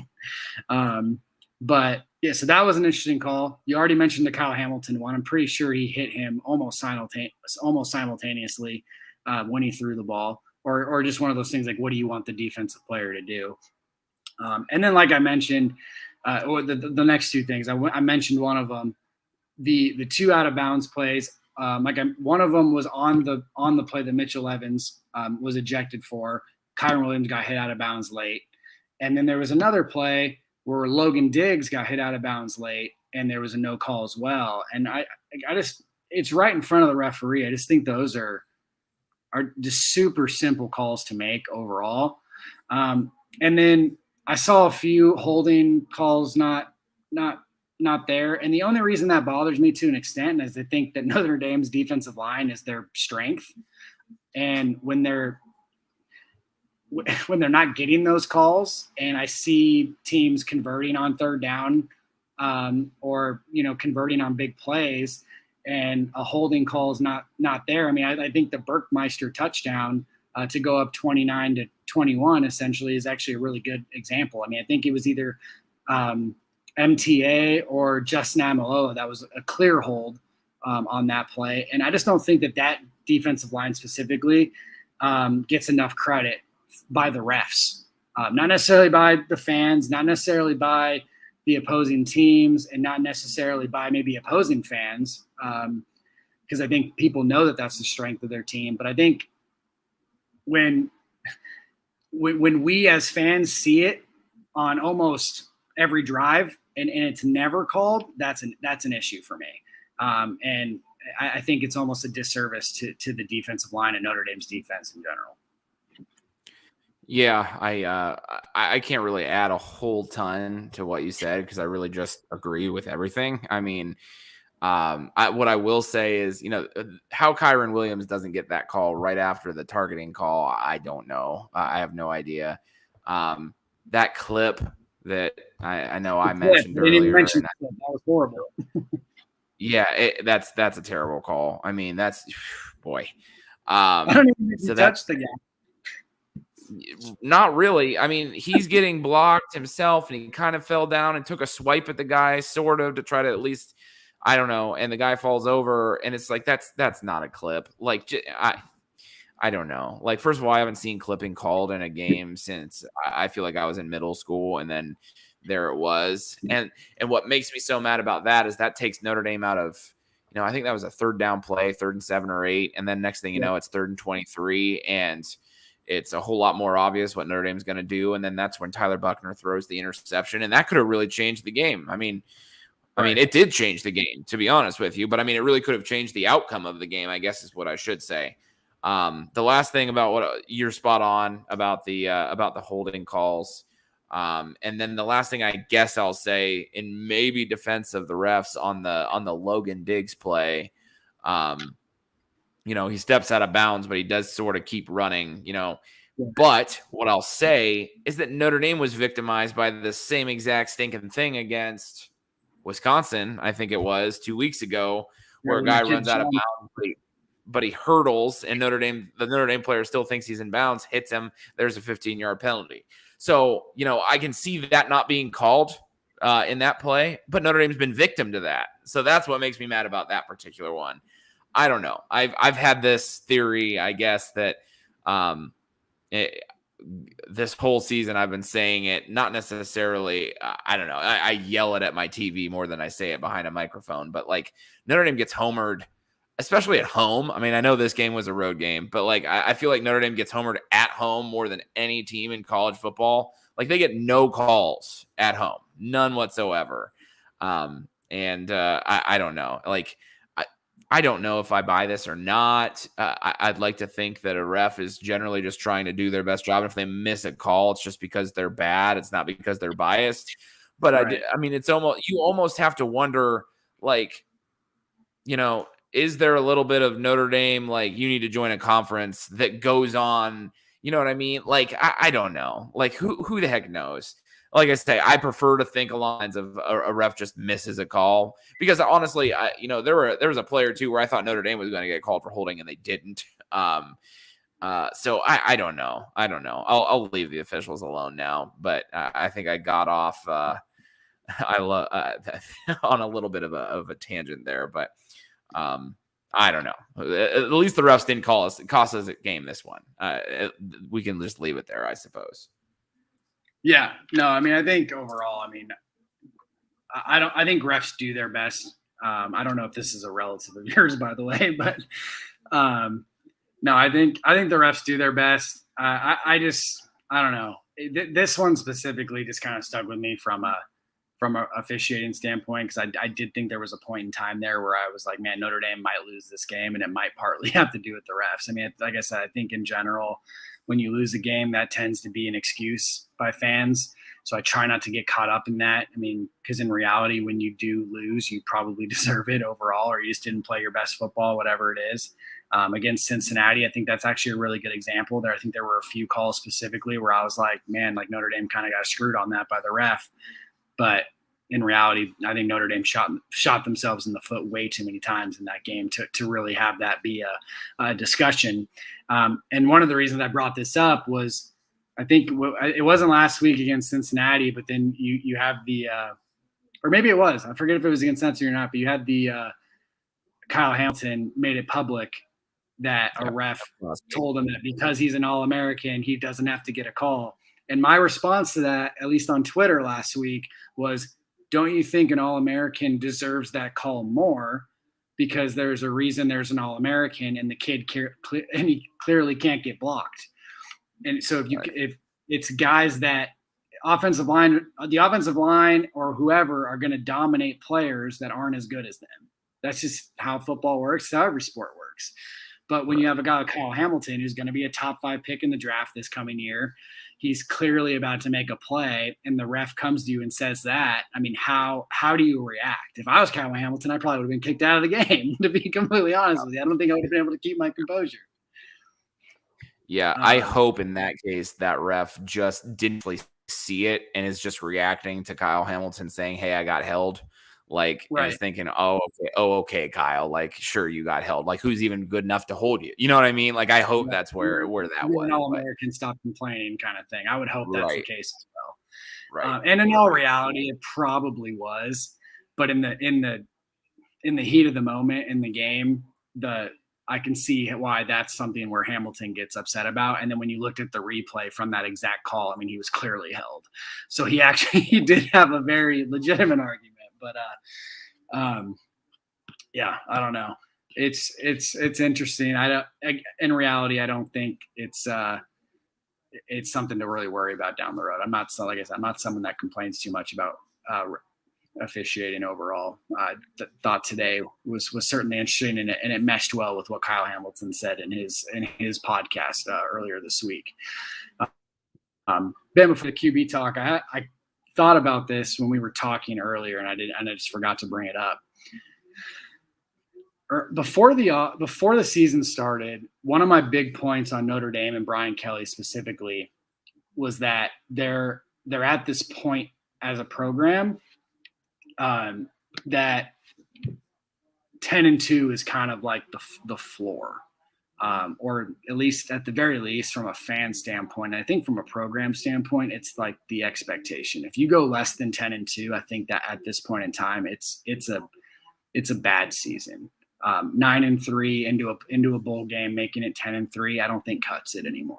But yeah, so that was an interesting call. You already mentioned the Kyle Hamilton one. I'm pretty sure he hit him almost simultaneously when he threw the ball, or just one of those things like, what do you want the defensive player to do? And then, like I mentioned, or the next two things, I mentioned one of them, the two out of bounds plays. One of them was on the play that Mitchell Evans was ejected for. Kyron Williams got hit out of bounds late, and then there was another play where Logan Diggs got hit out of bounds late, and there was a no call as well. And I just, it's right in front of the referee. I just think those are just super simple calls to make overall. And then I saw a few holding calls not there. And the only reason that bothers me to an extent is I think that Notre Dame's defensive line is their strength. And when they're not getting those calls and I see teams converting on third down or, converting on big plays and a holding call is not there. I mean, I think the Burkmeister touchdown to go up 29-21 essentially is actually a really good example. I mean, I think it was either MTA or Justin Amaloa that was a clear hold on that play. And I just don't think that defensive line specifically gets enough credit by the refs, not necessarily by the fans, not necessarily by the opposing teams, and not necessarily by maybe opposing fans, because I think people know that that's the strength of their team. But I think when we as fans see it on almost every drive and it's never called, that's an issue for me. And I think it's almost a disservice to the defensive line and Notre Dame's defense in general. Yeah, I can't really add a whole ton to what you said because I really just agree with everything. I mean, what I will say is, how Kyron Williams doesn't get that call right after the targeting call, I don't know. I have no idea. That clip that I know The I clip. mentioned They didn't even earlier, mention the clip. That was horrible. yeah, that's a terrible call. I mean, that's boy. I don't even think he So that touched the guy. Not really. I mean, he's getting blocked himself, and he kind of fell down and took a swipe at the guy, sort of, to try to at least, I don't know. And the guy falls over, and it's like that's not a clip. Like I don't know. Like, first of all, I haven't seen clipping called in a game since I feel like I was in middle school, and then there it was. And what makes me so mad about that is that takes Notre Dame out of, I think that was a third down play, 3rd and 7 or 8, and then next thing you know, it's 3rd and 23, and it's a whole lot more obvious what Notre Dame's going to do. And then that's when Tyler Buckner throws the interception, and that could have really changed the game. I mean, it did change the game, to be honest with you, but I mean, it really could have changed the outcome of the game, I guess is what I should say. The last thing about what you're spot on about the holding calls. And then the last thing I guess I'll say, in maybe defense of the refs, on the Logan Diggs play, he steps out of bounds, but he does sort of keep running, But what I'll say is that Notre Dame was victimized by the same exact stinking thing against Wisconsin, I think it was 2 weeks ago, where a guy runs out of bounds, but he hurdles, and the Notre Dame player still thinks he's in bounds, hits him. There's a 15-yard penalty. So, I can see that not being called in that play, but Notre Dame's been victim to that. So that's what makes me mad about that particular one. I don't know. I've had this theory, I guess, that this whole season I've been saying it, not necessarily, I don't know. I yell it at my TV more than I say it behind a microphone, but like, Notre Dame gets homered, especially at home. I mean, I know this game was a road game, but like, I feel like Notre Dame gets homered at home more than any team in college football. Like, they get no calls at home, none whatsoever. I don't know. Like, I don't know if I buy this or not. I'd like to think that a ref is generally just trying to do their best job. If they miss a call, it's just because they're bad. It's not because they're biased. But Right. I mean, you almost have to wonder, like, is there a little bit of Notre Dame, like, you need to join a conference that goes on? You know what I mean? Like, I don't know. Like, who the heck knows? Like I say, I prefer to think along the lines of a ref just misses a call, because honestly, there was a play or two where I thought Notre Dame was going to get called for holding and they didn't. So I don't know. I'll leave the officials alone now, but I think I got off. I love on a little bit of a tangent there, but I don't know. At least the refs didn't cost us a game this one. We can just leave it there, I suppose. Yeah, no, I mean, I think overall, I think refs do their best. I don't know if this is a relative of yours, by the way, but no, I think the refs do their best. I don't know. This one specifically just kind of stuck with me from a officiating standpoint, because I did think there was a point in time there where I was like, man, Notre Dame might lose this game, and it might partly have to do with the refs. I mean, like I said, I think in general, when you lose a game, that tends to be an excuse by fans. So I try not to get caught up in that. I mean, because in reality, when you do lose, you probably deserve it overall, or you just didn't play your best football, whatever it is. Against Cincinnati, I think that's actually a really good example there. I think there were a few calls specifically where I was like, man, like Notre Dame kind of got screwed on that by the ref. But in reality, I think Notre Dame shot themselves in the foot way too many times in that game to really have that be a discussion. And one of the reasons I brought this up was, I think it wasn't last week against Cincinnati, but then you have the or maybe it was. I forget if it was against Cincinnati or not, but you had the Kyle Hamilton made it public that a ref told him that because he's an All-American, he doesn't have to get a call. And my response to that, at least on Twitter last week, was, don't you think an All-American deserves that call more? Because there's a reason there's an All-American, and the kid and he clearly can't get blocked. And so if it's guys that the offensive line or whoever are going to dominate players that aren't as good as them. That's just how football works, how every sport works. But when you have a guy like Kyle Hamilton, who's going to be a top 5 pick in the draft this coming year, he's clearly about to make a play, and the ref comes to you and says that. I mean, how do you react? If I was Kyle Hamilton, I probably would have been kicked out of the game, to be completely honest with you. I don't think I would have been able to keep my composure. Yeah, I hope in that case that ref just didn't really see it and is just reacting to Kyle Hamilton saying, "Hey, I got held." Like, and is thinking, okay, Kyle. Like, sure, you got held. Like, who's even good enough to hold you? You know what I mean? Like, I hope that's where that was. All American stop complaining kind of thing. I would hope that's the case as well. Right. And in all reality, it probably was. But in the heat of the moment in the game, I can see why that's something where Hamilton gets upset about. And then when you looked at the replay from that exact call, I mean, he was clearly held. So he did have a very legitimate argument. But yeah, I don't know. It's interesting. In reality, I don't think it's something to really worry about down the road. I'm not someone that complains too much about officiating overall. Thought today was certainly interesting, and it meshed well with what Kyle Hamilton said in his podcast earlier this week. Ben, before the QB talk, I thought about this when we were talking earlier, and I just forgot to bring it up. Before the season started, one of my big points on Notre Dame and Brian Kelly specifically was that they're at this point as a program that 10-2 is kind of like the floor, or at least at the very least from a fan standpoint. I think from a program standpoint, it's like the expectation. If you go less than 10-2, I think that at this point in time, it's a bad season. 9-3 into a bowl game, making it 10-3, I don't think cuts it anymore.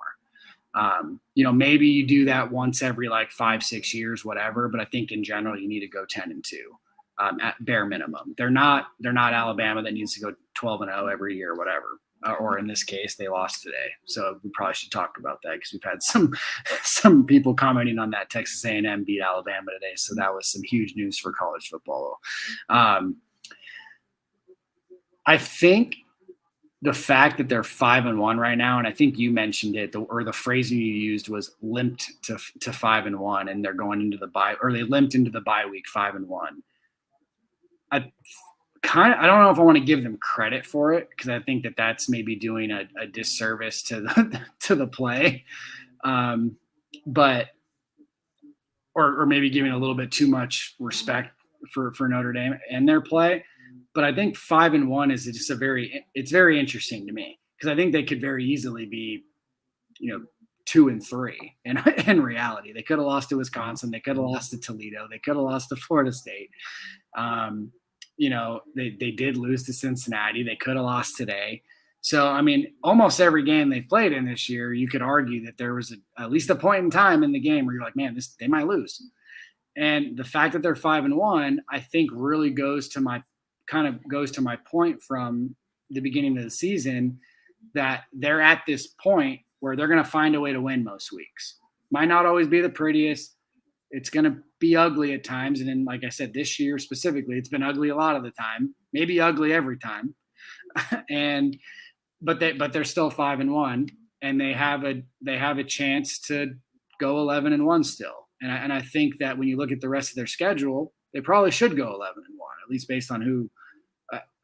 Maybe you do that once every like 5-6 years, whatever. But I think in general, you need to go 10-2 at bare minimum. They're not Alabama that needs to go 12-0 every year, whatever. Or in this case, they lost today. So we probably should talk about that because we've had some people commenting on that. Texas A&M beat Alabama today, so that was some huge news for college football. I think the fact that they're 5-1 right now, and I think you mentioned it, or the phrasing you used was limped to 5-1, and they're going into the bye, or they limped into the bye week 5-1. I don't know if I want to give them credit for it, because I think that that's maybe doing a disservice to the play, but or maybe giving a little bit too much respect for Notre Dame and their play. But I think 5-1 is just it's very interesting to me, because I think they could very easily be, 2-3 in reality. They could have lost to Wisconsin. They could have lost to Toledo. They could have lost to Florida State. They did lose to Cincinnati. They could have lost today. So, I mean, almost every game they've played in this year, you could argue that there was at least a point in time in the game where you're like, man, they might lose. And the fact that they're 5-1, I think really goes to my point from the beginning of the season, that they're at this point where they're going to find a way to win most weeks. Might not always be the prettiest. It's going to be ugly at times. And then, like I said, this year specifically, it's been ugly a lot of the time, maybe ugly every time. But they're still 5-1, and they have a chance to go 11-1 still. And I think that when you look at the rest of their schedule, they probably should go 11-1, at least based on who,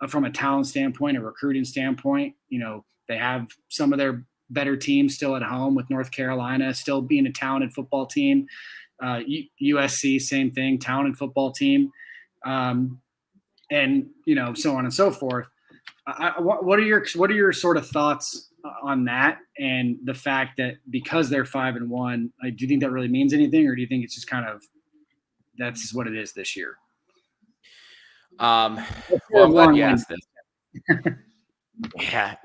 from a talent standpoint, a recruiting standpoint. They have some of their better teams still at home, with North Carolina still being a talented football team. USC, same thing, talented football team. And, so on and so forth. What are your sort of thoughts on that, and the fact that because they're 5-1, do you think that really means anything, or do you think it's just kind of that's just what it is this year? Well, I'm glad you asked this. Yeah.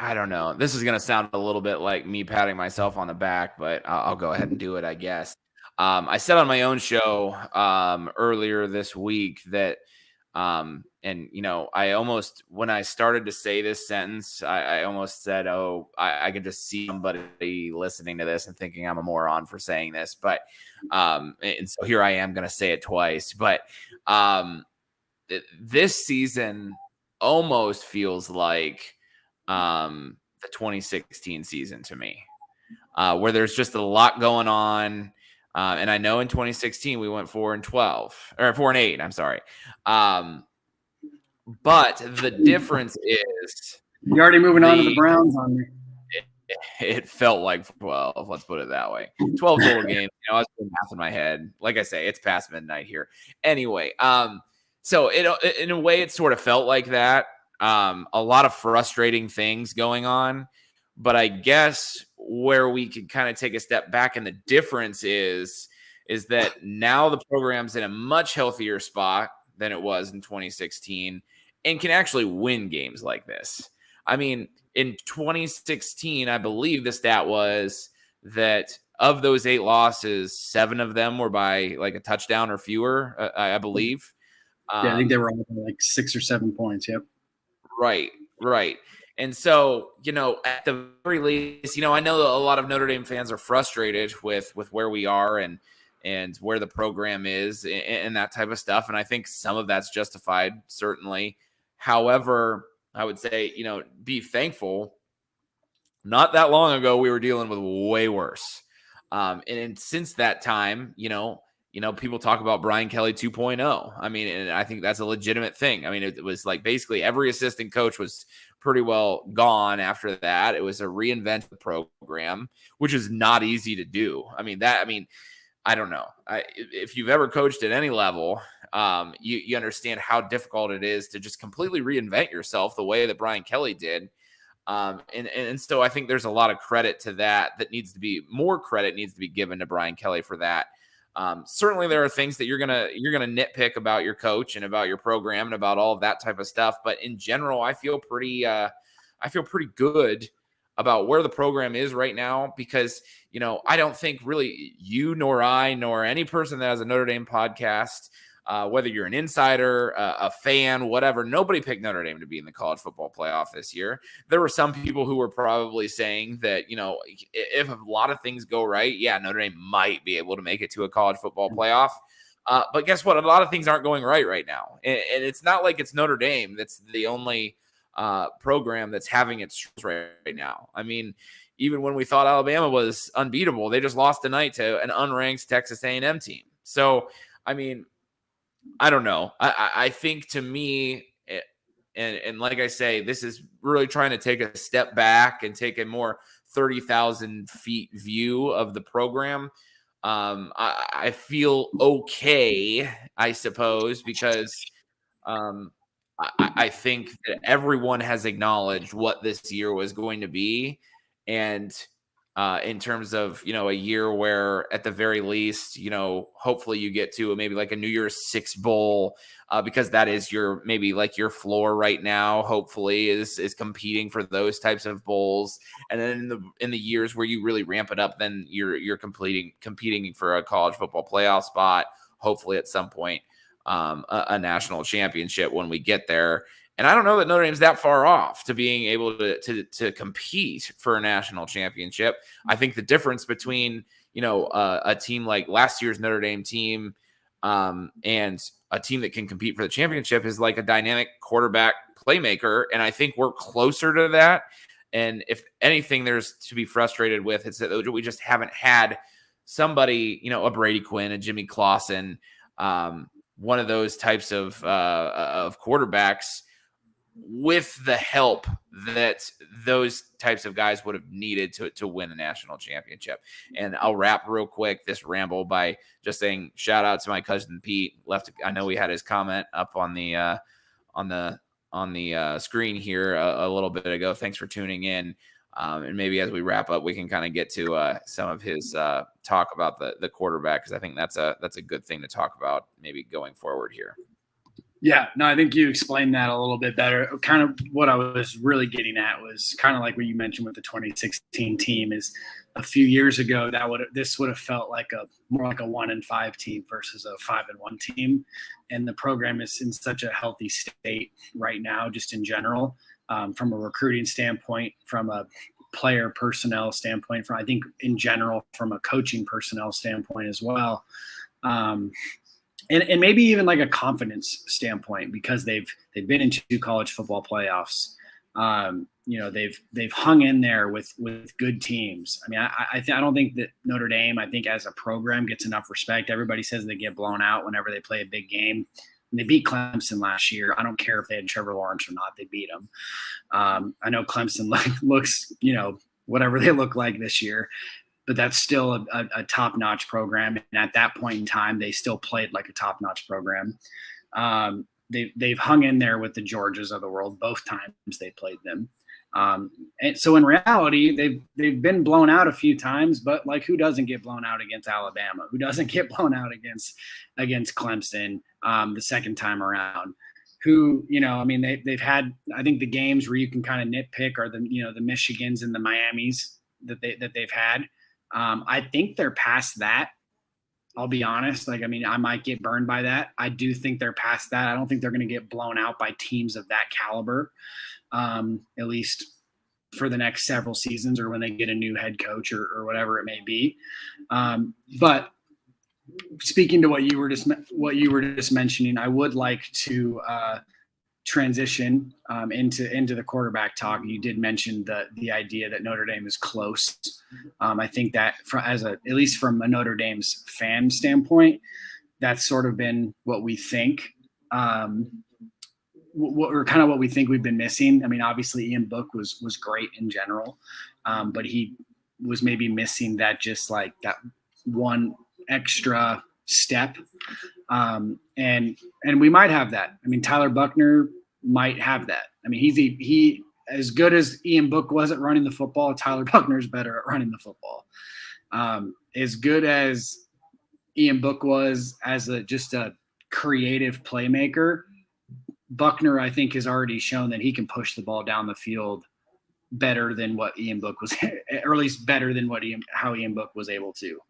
I don't know. This is going to sound a little bit like me patting myself on the back, but I'll go ahead and do it, I guess. I said on my own show earlier this week that, I almost, when I started to say this sentence, I almost said, I could just see somebody listening to this and thinking I'm a moron for saying this. But, and so here I am going to say it twice. But this season almost feels like the 2016 season to me, where there's just a lot going on. And I know in 2016 we went 4-12 or 4-8. I'm sorry. But the difference is You're already moving on to the Browns on me. It felt like 12. Let's put it that way. 12 total games. I was doing math in my head. Like I say, it's past midnight here. Anyway, so in a way, it sort of felt like that. A lot of frustrating things going on. But I guess where we could kind of take a step back, and the difference is that now the program's in a much healthier spot than it was in 2016 and can actually win games like this. I mean, in 2016, I believe the stat was that of those 8 losses, 7 of them were by like a touchdown or fewer, I believe. Yeah, I think they were all like 6 or 7 points. Yep. Right. And so, at the very least, I know a lot of Notre Dame fans are frustrated with where we are and where the program is and that type of stuff. And I think some of that's justified, certainly. However, I would say, be thankful. Not that long ago, we were dealing with way worse. And since that time, people talk about Brian Kelly 2.0. I mean, and I think that's a legitimate thing. I mean, it was like basically every assistant coach was pretty well gone after that. It was a reinvented program, which is not easy to do. I mean, I don't know. If you've ever coached at any level, you understand how difficult it is to just completely reinvent yourself the way that Brian Kelly did. And so I think there's a lot of credit to that more credit needs to be given to Brian Kelly for that. Certainly there are things that you're going to nitpick about your coach and about your program and about all of that type of stuff. But in general, I feel pretty good about where the program is right now, because, I don't think really you nor I nor any person that has a Notre Dame podcast, whether you're an insider, a fan, whatever, nobody picked Notre Dame to be in the college football playoff this year. There were some people who were probably saying that, if a lot of things go right, yeah, Notre Dame might be able to make it to a college football playoff. But guess what? A lot of things aren't going right now. And it's not like it's Notre Dame that's the only program that's having its struggles right now. I mean, even when we thought Alabama was unbeatable, they just lost tonight to an unranked Texas A&M team. So, I mean, I don't know. I think, to me, and like I say, this is really trying to take a step back and take a more 30,000 feet view of the program. I feel okay, I suppose, because I think that everyone has acknowledged what this year was going to be. And in terms of, a year where at the very least, hopefully you get to maybe like a New Year's Six bowl, because that is maybe like your floor right now, hopefully is competing for those types of bowls. And then in the years where you really ramp it up, then you're competing for a college football playoff spot, hopefully at some point, a national championship when we get there. And I don't know that Notre Dame's that far off to being able to compete for a national championship. I think the difference between, a team like last year's Notre Dame team and a team that can compete for the championship is like a dynamic quarterback playmaker. And I think we're closer to that. And if anything, there's to be frustrated with, it's that we just haven't had somebody, a Brady Quinn, a Jimmy Clausen, one of those types of quarterbacks with the help that those types of guys would have needed to win a national championship. And I'll wrap real quick this ramble by just saying shout out to my cousin Pete. I know we had his comment up on the screen here a little bit ago. Thanks for tuning in. And maybe as we wrap up, we can kind of get to some of his talk about the quarterback, because I think that's a good thing to talk about maybe going forward here. Yeah, no, I think you explained that a little bit better. Kind of what I was really getting at was kind of like what you mentioned with the 2016 team is a few years ago this would have felt like more like a 1-5 team versus a 5-1 team. And the program is in such a healthy state right now, just in general, from a recruiting standpoint, from a player personnel standpoint, I think in general, from a coaching personnel standpoint as well. and maybe even like a confidence standpoint, because they've been in 2 college football playoffs. They've hung in there with good teams. I mean, I don't think that Notre Dame, I think as a program, gets enough respect. Everybody says they get blown out whenever they play a big game. And they beat Clemson last year. I don't care if they had Trevor Lawrence or not; they beat them. I know Clemson looks, whatever they look like this year, but that's still a top-notch program. And at that point in time, they still played like a top-notch program. They've hung in there with the Georgias of the world both times they played them. And so in reality, they've been blown out a few times, but like, who doesn't get blown out against Alabama? Who doesn't get blown out against Clemson the second time around? Who, they've had, I think the games where you can kind of nitpick are the Michigans and the Miamis that they've had. I think they're past that. I'll be honest. I might get burned by that. I do think they're past that. I don't think they're going to get blown out by teams of that caliber, at least for the next several seasons, or when they get a new head coach or whatever it may be. But speaking to what you were just mentioning, I would like to transition into the quarterback talk. You did mention the idea that Notre Dame is close. I think that at least from a Notre Dame's fan standpoint, that's sort of been what we think. What we think we've been missing. I mean, obviously Ian Book was great in general, but he was maybe missing that, just like that one extra step. And we might have that. I mean, Tyler Buchner might have that. I mean, he as good as Ian Book was at running the football, Tyler Buchner's better at running the football. As good as Ian Book was as just a creative playmaker, Buchner, I think, has already shown that he can push the ball down the field better than what Ian Book was, or at least better than how Ian Book was able to.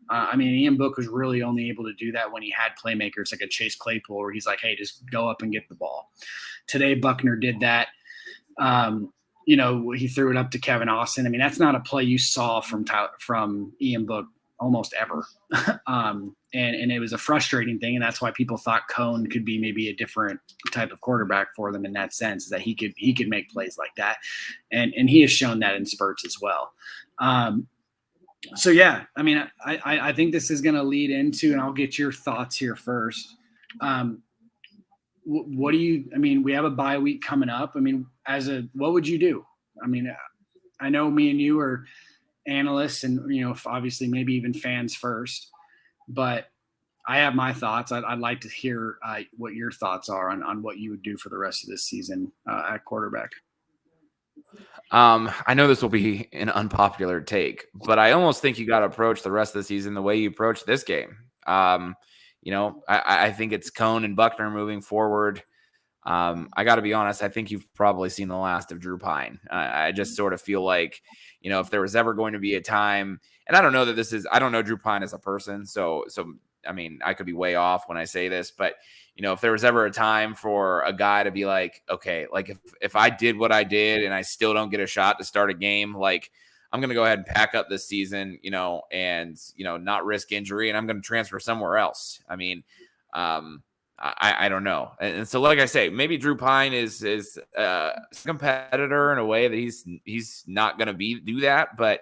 Ian Book was really only able to do that when he had playmakers like a Chase Claypool, where he's like, hey, just go up and get the ball. Today, Buchner did that. He threw it up to Kevin Austin. I mean, that's not a play you saw from Ian Book almost ever. And it was a frustrating thing, and that's why people thought Cohn could be maybe a different type of quarterback for them in that sense, is that he could make plays like that, and he has shown that in spurts as well. So yeah, I mean, I think this is going to lead into, and I'll get your thoughts here first. What do you? I mean, we have a bye week coming up. I mean, what would you do? I mean, I know me and you are analysts, and obviously maybe even fans first, but I have my thoughts. I'd like to hear what your thoughts are on what you would do for the rest of this season at quarterback. I know this will be an unpopular take, but I almost think you got to approach the rest of the season the way you approach this game. I think it's Cohn and Buchner moving forward. I got to be honest. I think you've probably seen the last of Drew Pine. I just sort of feel like, if there was ever going to be a time, and I don't know that I don't know Drew Pine as a person. So, I mean, I could be way off when I say this, but if there was ever a time for a guy to be like, okay, like if I did what I did and I still don't get a shot to start a game, like I'm going to go ahead and pack up this season, and, not risk injury, and I'm going to transfer somewhere else. I mean, I don't know. And so, like I say, maybe Drew Pine is a competitor in a way that he's not going to do that, but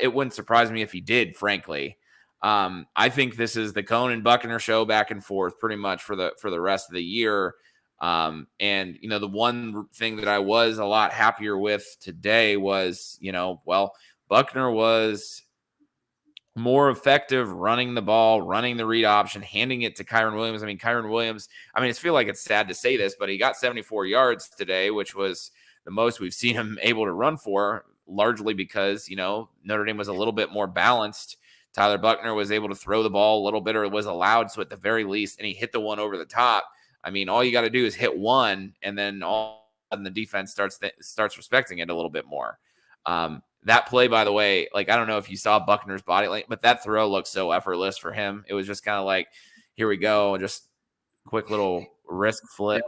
it wouldn't surprise me if he did, frankly. I think this is the Cohn and Buchner show back and forth pretty much for the rest of the year. And the one thing that I was a lot happier with today was, Buchner was more effective running the ball, running the read option, handing it to Kyren Williams. I mean, Kyren Williams, I feel like it's sad to say this, but he got 74 yards today, which was the most we've seen him able to run for, largely because, Notre Dame was a little bit more balanced. Tyler Buchner was able to throw the ball a little bit, or it was allowed. So at the very least, and he hit the one over the top. I mean, all you got to do is hit one, and then the defense starts respecting it a little bit more. That play, by the way, like, I don't know if you saw Buckner's body, but that throw looked so effortless for him. It was just kind of like, here we go, just quick little wrist flip,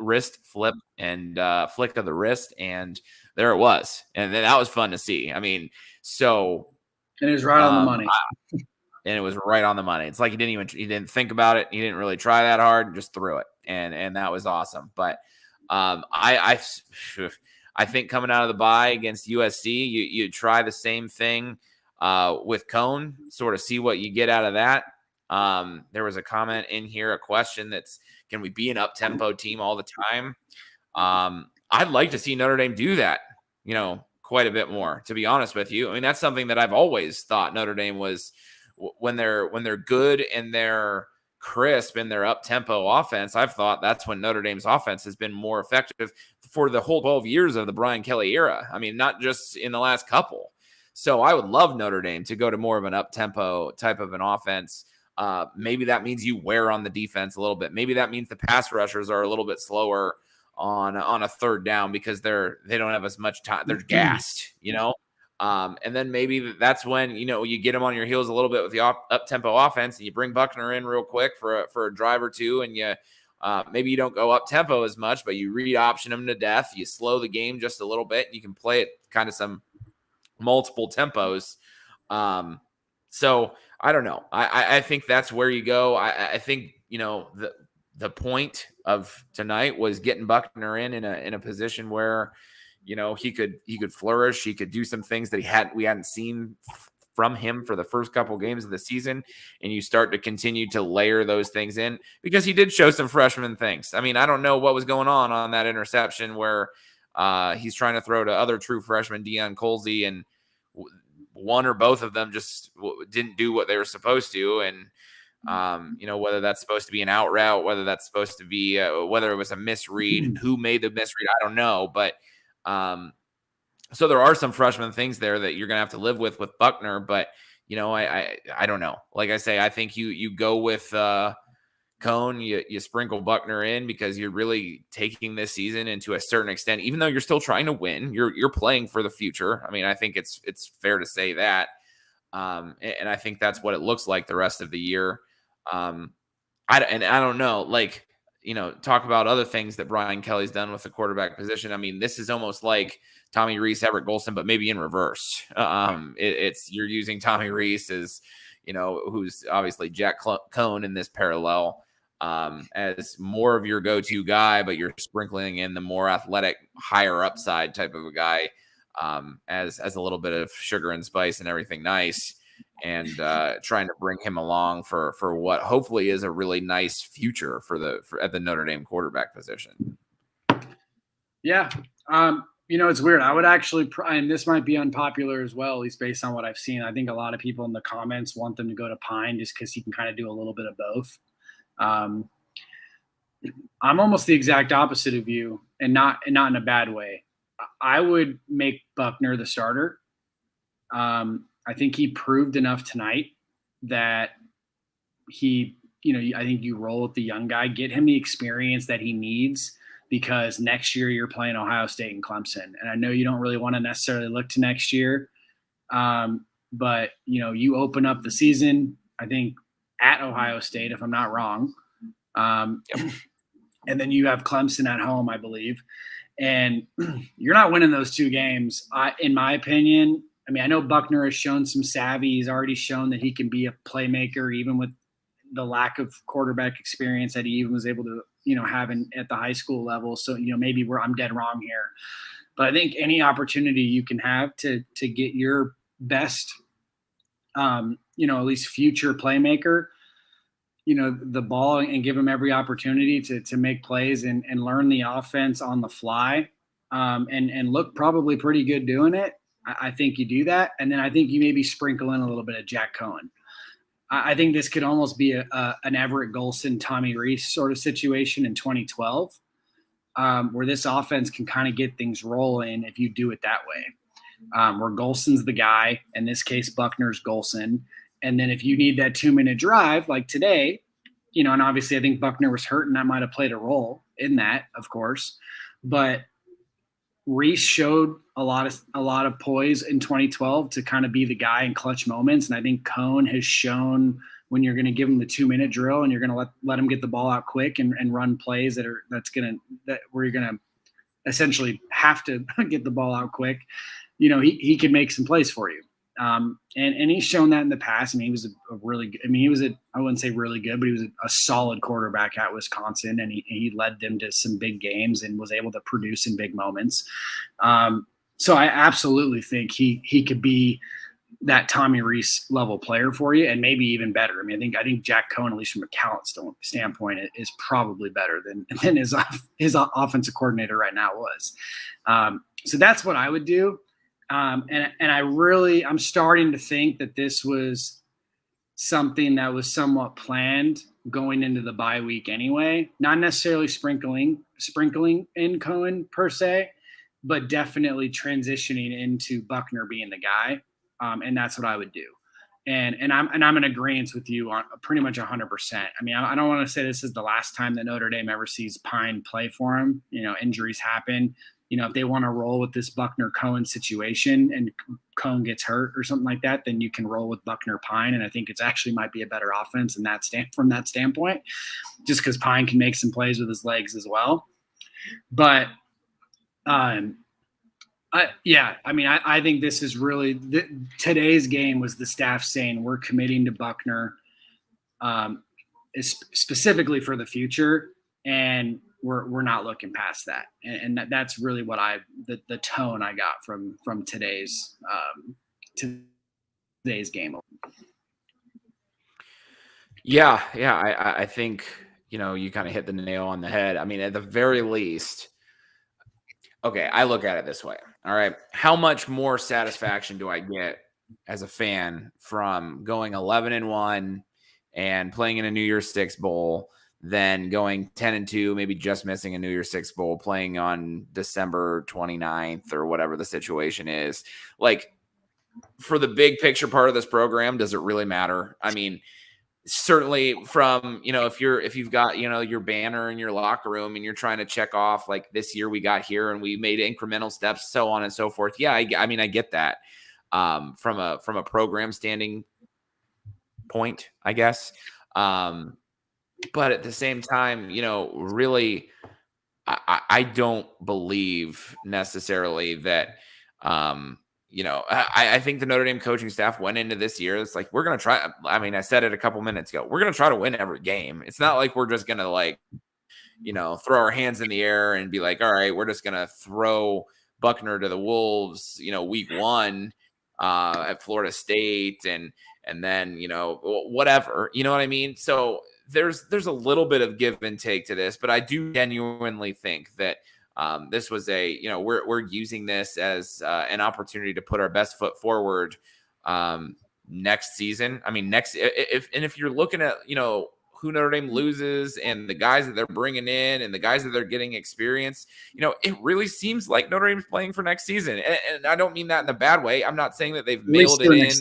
and flick of the wrist, and there it was. And then that was fun to see. I mean, so. And it was right on the money. and it was right on the money. It's like he didn't think about it. He didn't really try that hard, just threw it. And that was awesome. But I think coming out of the bye against USC, you try the same thing with Cone, sort of see what you get out of that. There was a comment in here, a question that's, can we be an up-tempo team all the time? I'd like to see Notre Dame do that, quite a bit more, to be honest with you. I mean, that's something that I've always thought Notre Dame was, when they're good and they're crisp in their up-tempo offense. I've thought that's when Notre Dame's offense has been more effective for the whole 12 years of the Brian Kelly era. I mean, not just in the last couple. So I would love Notre Dame to go to more of an up-tempo type of an offense. Maybe that means you wear on the defense a little bit. Maybe that means the pass rushers are a little bit slower on a third down because they don't have as much time. They're gassed, and then maybe that's when, you get them on your heels a little bit with the up-tempo offense, and you bring Buckner in real quick for a drive or two, and you maybe you don't go up-tempo as much, but you read option them to death. You slow the game just a little bit. You can play it kind of some multiple tempos. So I don't know. I think that's where you go. I think, the point of tonight was getting Buckner in a position where, he could flourish. He could do some things that we hadn't seen from him for the first couple games of the season. And you start to continue to layer those things in, because he did show some freshman things. I mean, I don't know what was going on that interception where he's trying to throw to other true freshman Deion Colsey, and one or both of them just didn't do what they were supposed to. And, whether that's supposed to be an out route, whether that's supposed to be, whether it was a misread, who made the misread, I don't know. But so there are some freshman things there that you're going to have to live with Buckner. But, I don't know. Like I say, I think you go with Cone, you sprinkle Buckner in, because you're really taking this season into a certain extent, even though you're still trying to win, you're playing for the future. I mean, I think it's fair to say that. And I think that's what it looks like the rest of the year. I don't know, talk about other things that Brian Kelly's done with the quarterback position. I mean, this is almost like Tommy Rees, Everett Golson, but maybe in reverse. It's you're using Tommy Rees as, who's obviously Jack Cone in this parallel, as more of your go-to guy, but you're sprinkling in the more athletic, higher upside type of a guy, as a little bit of sugar and spice and everything nice, and trying to bring him along for what hopefully is a really nice future at the Notre Dame quarterback position. Yeah. It's weird. I would actually, and this might be unpopular as well, at least based on what I've seen. I think a lot of people in the comments want them to go to Pine just because he can kind of do a little bit of both. I'm almost the exact opposite of you, and not in a bad way. I would make Buckner the starter. I think he proved enough tonight that I think you roll with the young guy, get him the experience that he needs, because next year you're playing Ohio State and Clemson. And I know you don't really want to necessarily look to next year. But you open up the season, I think, at Ohio State, if I'm not wrong. And then you have Clemson at home, I believe. And you're not winning those two games, in my opinion. I mean, I know Buckner has shown some savvy. He's already shown that he can be a playmaker, even with the lack of quarterback experience that he even was able to, have at the high school level. So, maybe I'm dead wrong here. But I think any opportunity you can have to get your best, at least future playmaker, the ball, and give him every opportunity to make plays and learn the offense on the fly, and look probably pretty good doing it. I think you do that. And then I think you maybe sprinkle in a little bit of Jack Cohen. I think this could almost be an Everett Golson, Tommy Rees sort of situation in 2012, where this offense can kind of get things rolling if you do it that way, where Golson's the guy. In this case, Buckner's Golson. And then if you need that 2-minute drive like today, and obviously I think Buckner was hurt, and that might have played a role in that, of course. But Reese showed a lot of poise in 2012 to kind of be the guy in clutch moments. And I think Cone has shown, when you're going to give him the 2-minute drill and you're going to let him get the ball out quick and run plays where you're going to essentially have to get the ball out quick, he can make some plays for you. And he's shown that in the past. I mean, he was a really good, I mean, he was I wouldn't say really good, but he was a solid quarterback at Wisconsin, and he led them to some big games and was able to produce in big moments. So I absolutely think he could be that Tommy Rees level player for you, and maybe even better. I mean, I think Jack Cohen, at least from a talent standpoint, is probably better than his offensive coordinator right now was. So that's what I would do. And I'm starting to think that this was something that was somewhat planned going into the bye week anyway. Not necessarily sprinkling in Cohen per se, but definitely transitioning into Buckner being the guy. And that's what I would do. And I'm in agreement with you on pretty much 100%. I mean, I don't want to say this is the last time that Notre Dame ever sees Pine play for him. Injuries happen. If they want to roll with this Buckner Cohen situation and Cohen gets hurt or something like that, then you can roll with Buckner Pine. And I think it's actually might be a better offense from that standpoint, just because Pine can make some plays with his legs as well. But I think this is really today's game was the staff saying we're committing to Buckner specifically for the future, and we're not looking past that. And that's really what the tone I got from today's game. Yeah. I think you kind of hit the nail on the head. I mean, at the very least. Okay, I look at it this way. All right. How much more satisfaction do I get as a fan from going 11-1 and playing in a New Year's Six bowl than going 10-2, maybe just missing a New Year's Six bowl, playing on December 29th or whatever the situation is? Like, for the big picture part of this program, does it really matter? I mean, certainly from, if you've got, your banner in your locker room and you're trying to check off like this year we got here and we made incremental steps, so on and so forth. Yeah. I mean, I get that from a program standing point, I guess. But at the same time, really, I don't believe necessarily that, I think the Notre Dame coaching staff went into this year. It's like, we're going to try. I mean, I said it a couple minutes ago. We're going to try to win every game. It's not like we're just going to throw our hands in the air and be like, all right, we're just going to throw Buckner to the Wolves, week 1 at Florida State and then, whatever, you know what I mean? So there's a little bit of give and take to this, but I do genuinely think that this was we're using this as an opportunity to put our best foot forward next season. I mean, if you're looking at, who Notre Dame loses and the guys that they're bringing in and the guys that they're getting experience, it really seems like Notre Dame's playing for next season. And I don't mean that in a bad way. I'm not saying that they've mailed it in.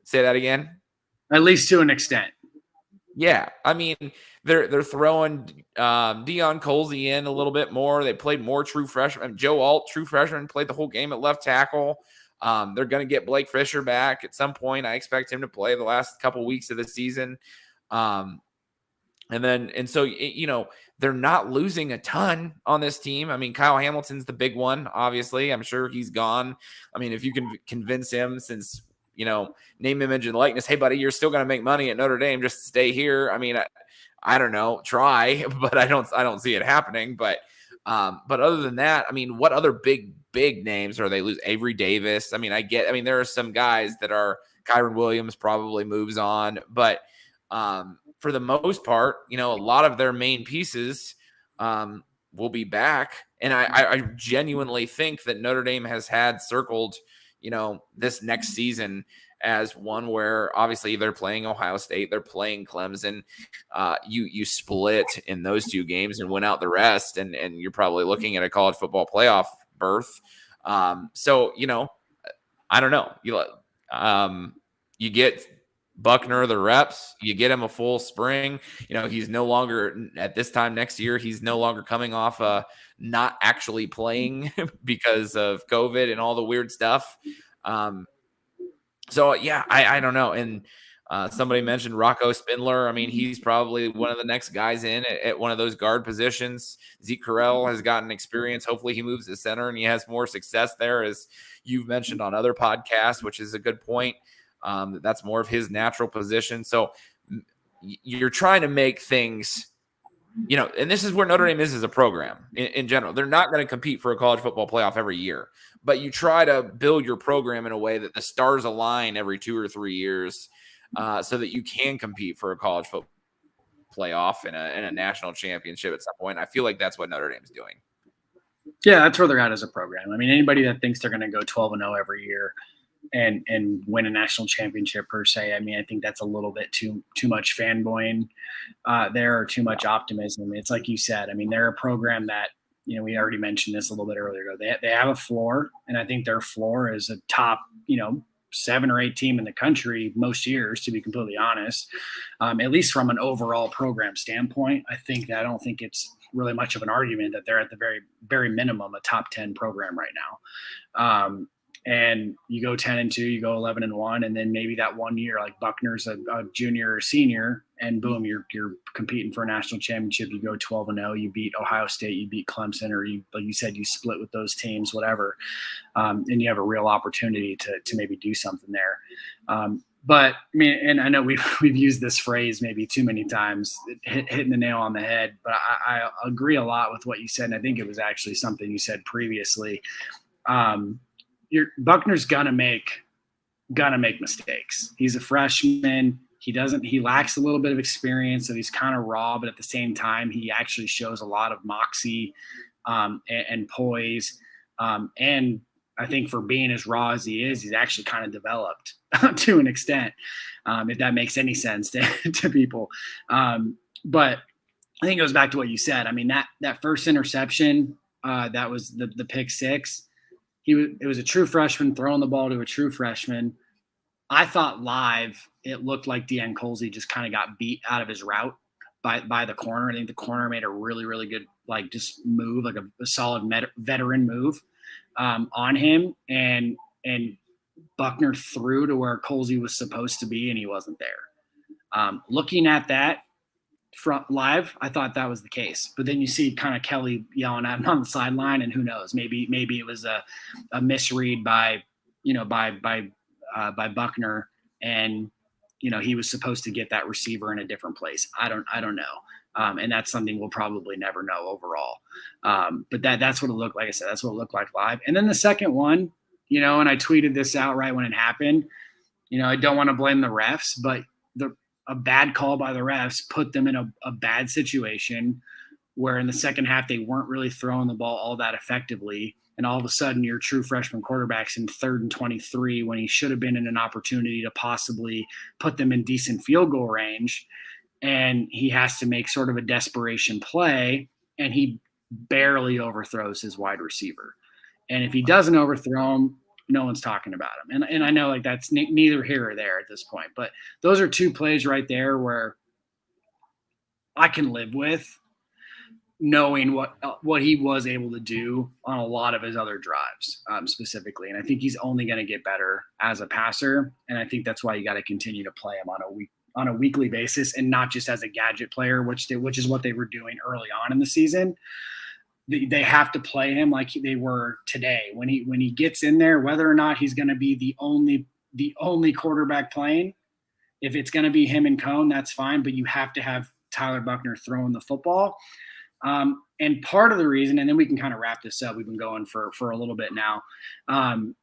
Say that again. At least to an extent. Yeah, I mean, they're throwing Deion Colsey in a little bit more. They played more true freshmen. Joe Alt, true freshman, played the whole game at left tackle. They're going to get Blake Fisher back at some point. I expect him to play the last couple weeks of the season. So they're not losing a ton on this team. I mean, Kyle Hamilton's the big one, obviously. I'm sure he's gone. I mean, if you can convince him, since name, image, and likeness, hey, buddy, you're still going to make money at Notre Dame, just stay here. I mean, I don't know, try, but I don't see it happening. But other than that, I mean, what other big names are they losing? Avery Davis. I mean, there are some guys that are, Kyron Williams probably moves on, but for the most part, a lot of their main pieces will be back. And I genuinely think that Notre Dame has had circled, this next season as one where obviously they're playing Ohio State, they're playing Clemson. You split in those two games and win out the rest, and you're probably looking at a college football playoff berth. So I don't know. You get Buckner the reps, you get him a full spring. He's no longer, at this time next year, he's no longer coming off not actually playing because of COVID and all the weird stuff. So yeah, I don't know. And Somebody mentioned Rocco Spindler. I mean, he's probably one of the next guys in at one of those guard positions. Zeke Carell has gotten experience. Hopefully he moves to center and he has more success there, as you've mentioned on other podcasts, which is a good point. That's more of his natural position. So you're trying to make things, and this is where Notre Dame is as a program in general. They're not going to compete for a college football playoff every year, but you try to build your program in a way that the stars align every 2 or 3 years, so that you can compete for a college football playoff and a national championship at some point. I feel like that's what Notre Dame's doing. Yeah, that's where they're at as a program. I mean, anybody that thinks they're going to go 12-0 every year and win a national championship per se, I mean, I think that's a little bit too much fanboying there, or too much optimism. It's like you said. I mean, they're a program that, we already mentioned this a little bit earlier ago. They have a floor, and I think their floor is a top, 7 or 8 team in the country most years, to be completely honest. At least from an overall program standpoint, I don't think it's really much of an argument that they're at the very, very minimum a top 10 program right now. And you go 10-2, you go 11-1, and then maybe that 1 year, like Buckner's a junior or senior, and boom, you're competing for a national championship. You go 12-0, you beat Ohio State, you beat Clemson, or you, like you said, you split with those teams, whatever, and you have a real opportunity to maybe do something there. But I mean, and I know we've used this phrase maybe too many times, hitting the nail on the head. But I agree a lot with what you said, and I think it was actually something you said previously. Buckner's gonna make mistakes. He's a freshman. He lacks a little bit of experience, so he's kind of raw, but at the same time, he actually shows a lot of moxie and poise. And I think for being as raw as he is, he's actually kind of developed to an extent, if that makes any sense to people. But I think it goes back to what you said. I mean, that first interception, that was the pick six. It was a true freshman throwing the ball to a true freshman. I thought live it looked like Deanne Colsey just kind of got beat out of his route by the corner. I think the corner made a really, really good, just move, like a solid veteran move on him. And Buckner threw to where Colsey was supposed to be, and he wasn't there. Looking at that front live, I thought that was the case. But then you see kind of Kelly yelling at him on the sideline, and who knows? Maybe it was a misread by Buckner, and he was supposed to get that receiver in a different place. I don't know. And that's something we'll probably never know overall. But that's what it looked like. I said, that's what it looked like live. And then the second one, and I tweeted this out right when it happened. I don't want to blame the refs, but a bad call by the refs put them in a bad situation where in the second half they weren't really throwing the ball all that effectively. And all of a sudden your true freshman quarterback's in 3rd and 23 when he should have been in an opportunity to possibly put them in decent field goal range. And he has to make sort of a desperation play, and he barely overthrows his wide receiver. And if he doesn't overthrow him, no one's talking about him. And I know that's neither here or there at this point, but those are 2 plays right there where I can live with knowing what he was able to do on a lot of his other drives, specifically. And I think he's only going to get better as a passer. And I think that's why you got to continue to play him on a weekly basis, and not just as a gadget player, which is what they were doing early on in the season. They have to play him like they were today. When he gets in there, whether or not he's going to be the only quarterback playing, if it's going to be him and Cone, that's fine. But you have to have Tyler Buckner throwing the football. And part of the reason, and then we can kind of wrap this up. We've been going for a little bit now. One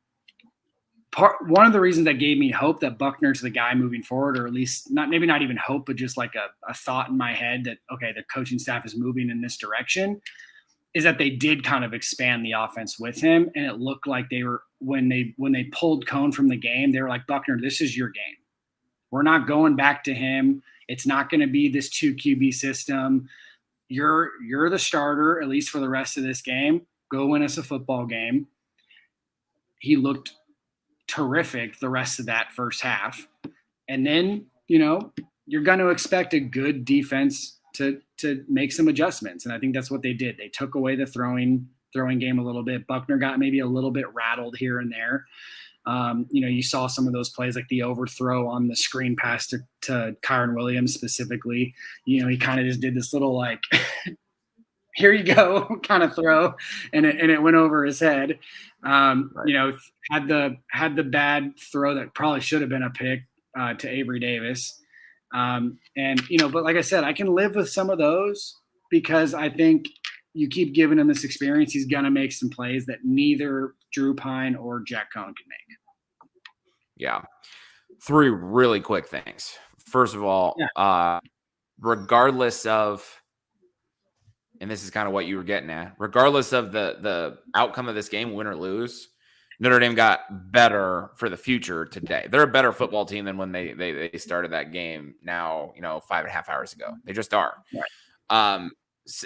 of the reasons that gave me hope that Buckner's the guy moving forward, or at least not even hope, but just like a thought in my head that, okay, the coaching staff is moving in this direction, is that they did kind of expand the offense with him. And it looked like they were, when they pulled Cone from the game, they were like, Buckner, this is your game. We're not going back to him. It's not going to be this 2 QB system. You're the starter, at least for the rest of this game. Go win us a football game. He looked terrific the rest of that first half. And then, you're going to expect a good defense to make some adjustments. And I think that's what they did. They took away the throwing game a little bit. Buckner got maybe a little bit rattled here and there. You saw some of those plays, like the overthrow on the screen pass to Kyron Williams specifically. He kind of just did this little like, here you go kind of throw, and it went over his head. Right. Had the bad throw that probably should have been a pick to Avery Davis. But like I said, I can live with some of those because I think you keep giving him this experience, he's going to make some plays that neither Drew Pine or Jack Cohn can make. Yeah. 3 really quick things. First of all, regardless of, and this is kind of what you were getting at, regardless of the outcome of this game, win or lose, Notre Dame got better for the future today. They're a better football team than when they started that game now, 5.5 hours ago. They just are. Right.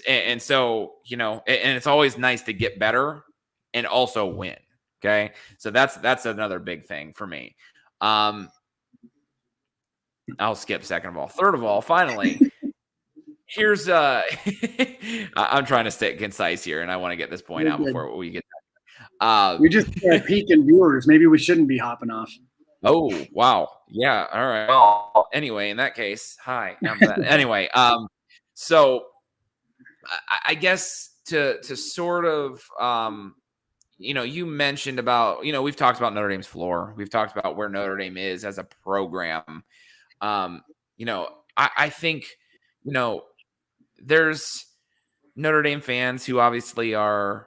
And so, and it's always nice to get better and also win. Okay. So that's another big thing for me. I'll skip second of all. Third of all, finally, here's I'm trying to stay concise here, and I want to get this point out before we get we just peaking viewers. Maybe we shouldn't be hopping off. Oh, wow. Yeah. All right. Well, anyway, in that case, hi. Anyway, so I guess to sort of you mentioned about, we've talked about Notre Dame's floor. We've talked about where Notre Dame is as a program. I think, there's Notre Dame fans who obviously are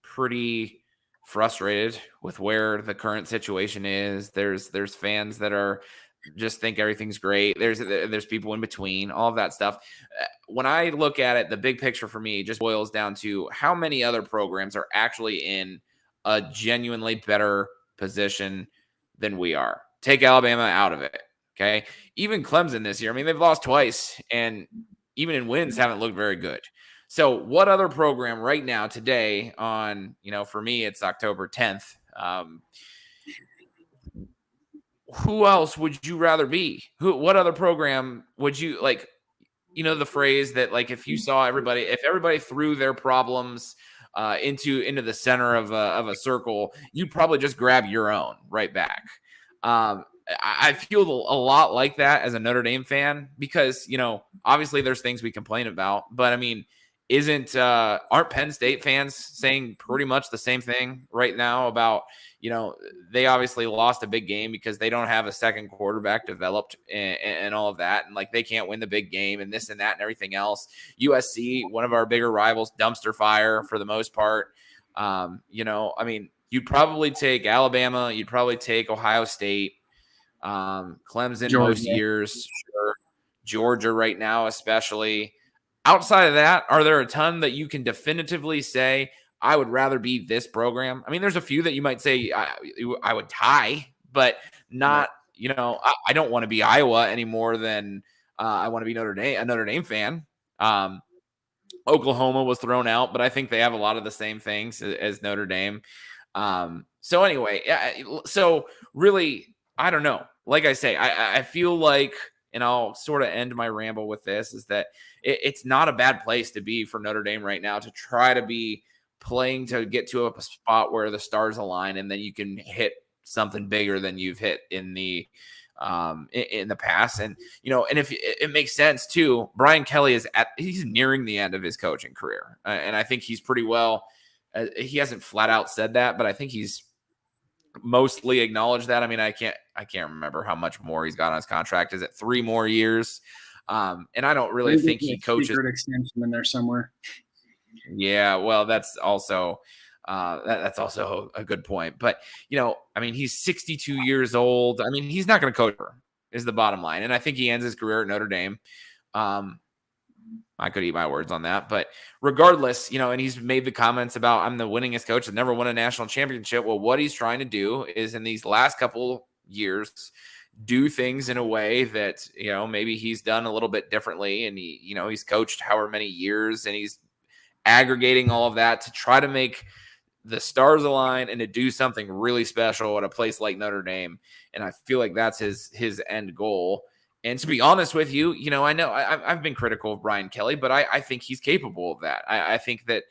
pretty frustrated with where the current situation is. There's fans that are just think everything's great. There's people in between, all of that stuff. When I look at it, the big picture for me just boils down to how many other programs are actually in a genuinely better position than we are. Take Alabama out of it. Okay. Even Clemson this year, I mean, they've lost twice and even in wins haven't looked very good. So what other program right now today on, for me, it's October 10th. Who else would you rather be? What other program would you like? The phrase that like, if everybody threw their problems into the center of a circle, you'd probably just grab your own right back. I feel a lot like that as a Notre Dame fan because, obviously there's things we complain about, but I mean, aren't Penn State fans saying pretty much the same thing right now about, they obviously lost a big game because they don't have a second quarterback developed and all of that. And like, they can't win the big game and this and that and everything else. USC, one of our bigger rivals, dumpster fire for the most part. I mean, you'd probably take Alabama. You'd probably take Ohio State. Clemson Georgia. Most years, sure. Georgia right now, especially. Outside of that, are there a ton that you can definitively say, I would rather be this program? I mean, there's a few that you might say I would tie, but not, I don't want to be Iowa any more than I want to be a Notre Dame fan. Oklahoma was thrown out, but I think they have a lot of the same things as Notre Dame. So anyway, so really, I don't know. Like I say, I feel like, and I'll sort of end my ramble with this, is that it's not a bad place to be for Notre Dame right now to try to be playing to get to a spot where the stars align and then you can hit something bigger than you've hit in the past. And, and if it makes sense too, Brian Kelly he's nearing the end of his coaching career. And I think he's pretty well, he hasn't flat out said that, but I think he's mostly acknowledged that. I mean, I can't remember how much more he's got on his contract. Is it 3 more years? And I don't really think he coaches. Secret extension in there somewhere. Yeah, well, that's also a good point. But I mean, he's 62 years old. I mean, he's not going to coach her, is the bottom line. And I think he ends his career at Notre Dame. I could eat my words on that, but regardless, and he's made the comments about I'm the winningest coach that never won a national championship. Well, what he's trying to do is in these last couple years, do things in a way that, maybe he's done a little bit differently. And he's coached however many years and he's aggregating all of that to try to make the stars align and to do something really special at a place like Notre Dame. And I feel like that's his end goal. And to be honest with you, I know I've been critical of Brian Kelly, but I think he's capable of that. I think that,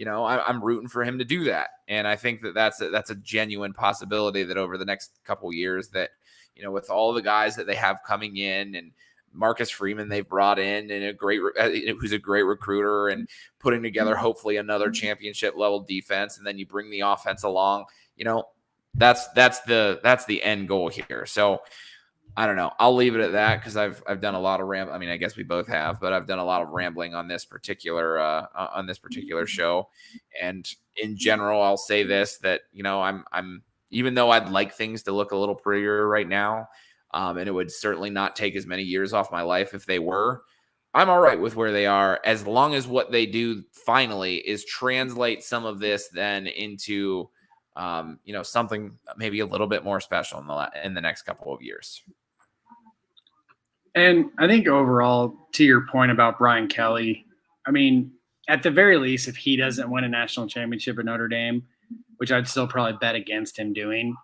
I'm rooting for him to do that. And I think that that's a genuine possibility that over the next couple years that, with all the guys that they have coming in and Marcus Freeman they've brought in and who's a great recruiter and putting together hopefully another championship level defense. And then you bring the offense along, that's the end goal here. So I don't know. I'll leave it at that because I've done a lot of I mean, I guess we both have, but I've done a lot of rambling on this particular show. And in general, I'll say this that I'm even though I'd like things to look a little prettier right now, and it would certainly not take as many years off my life if they were. I'm all right with where they are as long as what they do finally is translate some of this then into something maybe a little bit more special in the next couple of years. And I think overall, to your point about Brian Kelly, I mean, at the very least, if he doesn't win a national championship at Notre Dame, which I'd still probably bet against him doing,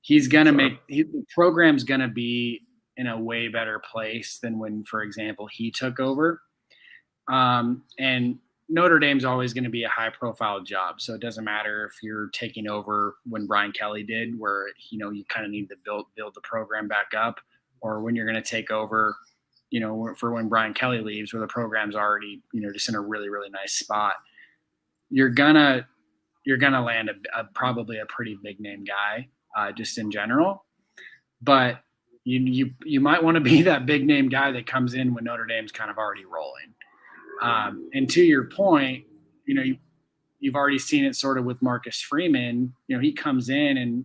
he's going to the program's going to be in a way better place than when, for example, he took over. And Notre Dame's always going to be a high-profile job, so it doesn't matter if you're taking over when Brian Kelly did, where you kind of need to build the program back up, or when you're going to take over, for when Brian Kelly leaves, where the program's already, just in a really, really nice spot. You're gonna land probably a pretty big name guy, just in general. But you might want to be that big name guy that comes in when Notre Dame's kind of already rolling. And to your point, you've already seen it sort of with Marcus Freeman. He comes in and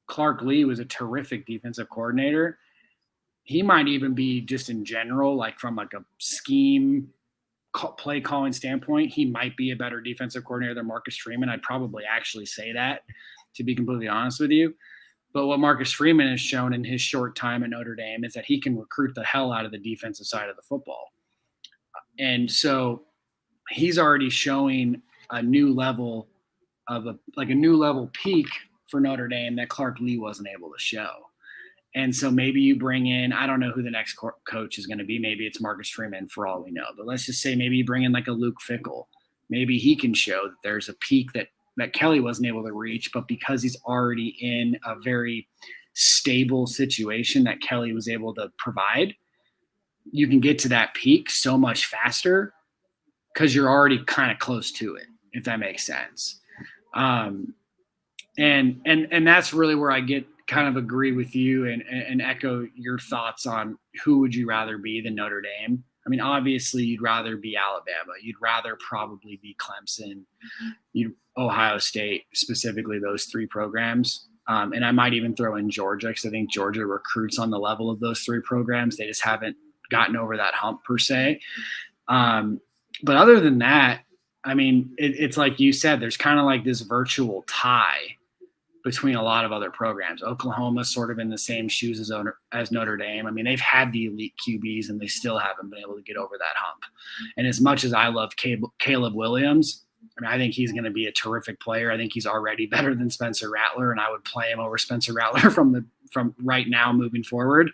Clark Lee was a terrific defensive coordinator. He might even be just in general, like from like a scheme play calling standpoint, he might be a better defensive coordinator than Marcus Freeman. I'd probably actually say that, to be completely honest with you. But what Marcus Freeman has shown in his short time at Notre Dame is that he can recruit the hell out of the defensive side of the football. And so he's already showing a new level of a new level peak for Notre Dame that Clark Lee wasn't able to show. And so maybe you bring in, I don't know who the next coach is going to be. Maybe it's Marcus Freeman for all we know. But let's just say maybe you bring in like a Luke Fickell. Maybe he can show that there's a peak that Kelly wasn't able to reach, but because he's already in a very stable situation that Kelly was able to provide, you can get to that peak so much faster because you're already kind of close to it, if that makes sense. And that's really where I get kind of agree with you and echo your thoughts on who would you rather be than Notre Dame. I mean, obviously you'd rather be Alabama. You'd rather probably be Clemson, Ohio State, specifically those three programs. And I might even throw in Georgia because I think Georgia recruits on the level of those three programs. They just haven't gotten over that hump per se. But other than that, I mean, it's like you said, there's kind of like this virtual tie between a lot of other programs. Oklahoma's sort of in the same shoes as Notre Dame. I mean, they've had the elite QBs and they still haven't been able to get over that hump. And as much as I love Caleb Williams, I mean, I think he's going to be a terrific player. I think he's already better than Spencer Rattler, and I would play him over Spencer Rattler from right now moving forward.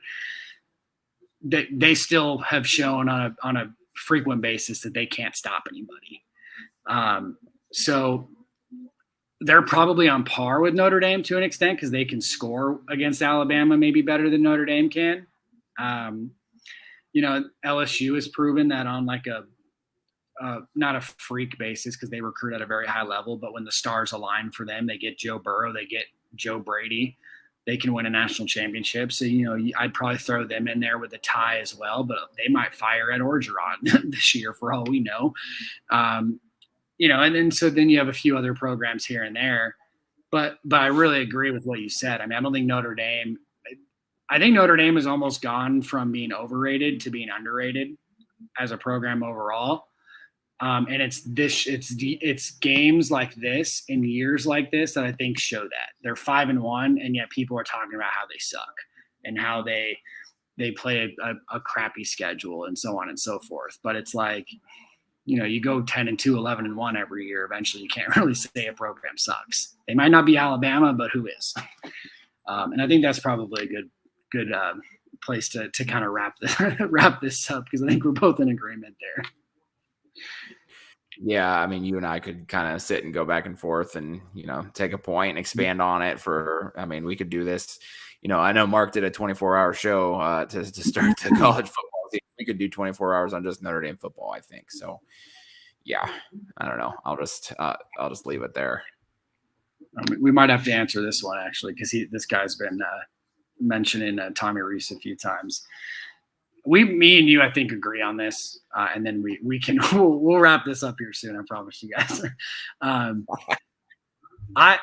They still have shown on a frequent basis that they can't stop anybody. So they're probably on par with Notre Dame to an extent because they can score against Alabama maybe better than Notre Dame can. LSU has proven that on like not a freak basis because they recruit at a very high level, but when the stars align for them, they get Joe Burrow, they get Joe Brady, they can win a national championship. So, I'd probably throw them in there with a tie as well, but they might fire at Orgeron this year for all we know. And then you have a few other programs here and there, but I really agree with what you said. I mean, I don't think Notre Dame has almost gone from being overrated to being underrated as a program overall. And it's games like this and years like this that I think show that they're 5-1, and yet people are talking about how they suck and how they play a crappy schedule and so on and so forth. But it's like, you go 10-2, 11-1 every year. Eventually, you can't really say a program sucks. They might not be Alabama, but who is? And I think that's probably a good place to kind of wrap this up because I think we're both in agreement there. Yeah, I mean, you and I could kind of sit and go back and forth and, take a point and expand on it we could do this. I know Mark did a 24-hour show to start the college football season. We could do 24 hours on just Notre Dame football, I think. So, yeah, I don't know. I'll just leave it there. We might have to answer this one actually, because this guy's been mentioning Tommy Rees a few times. Me and you, I think, agree on this, and then we'll wrap this up here soon. I promise you guys. I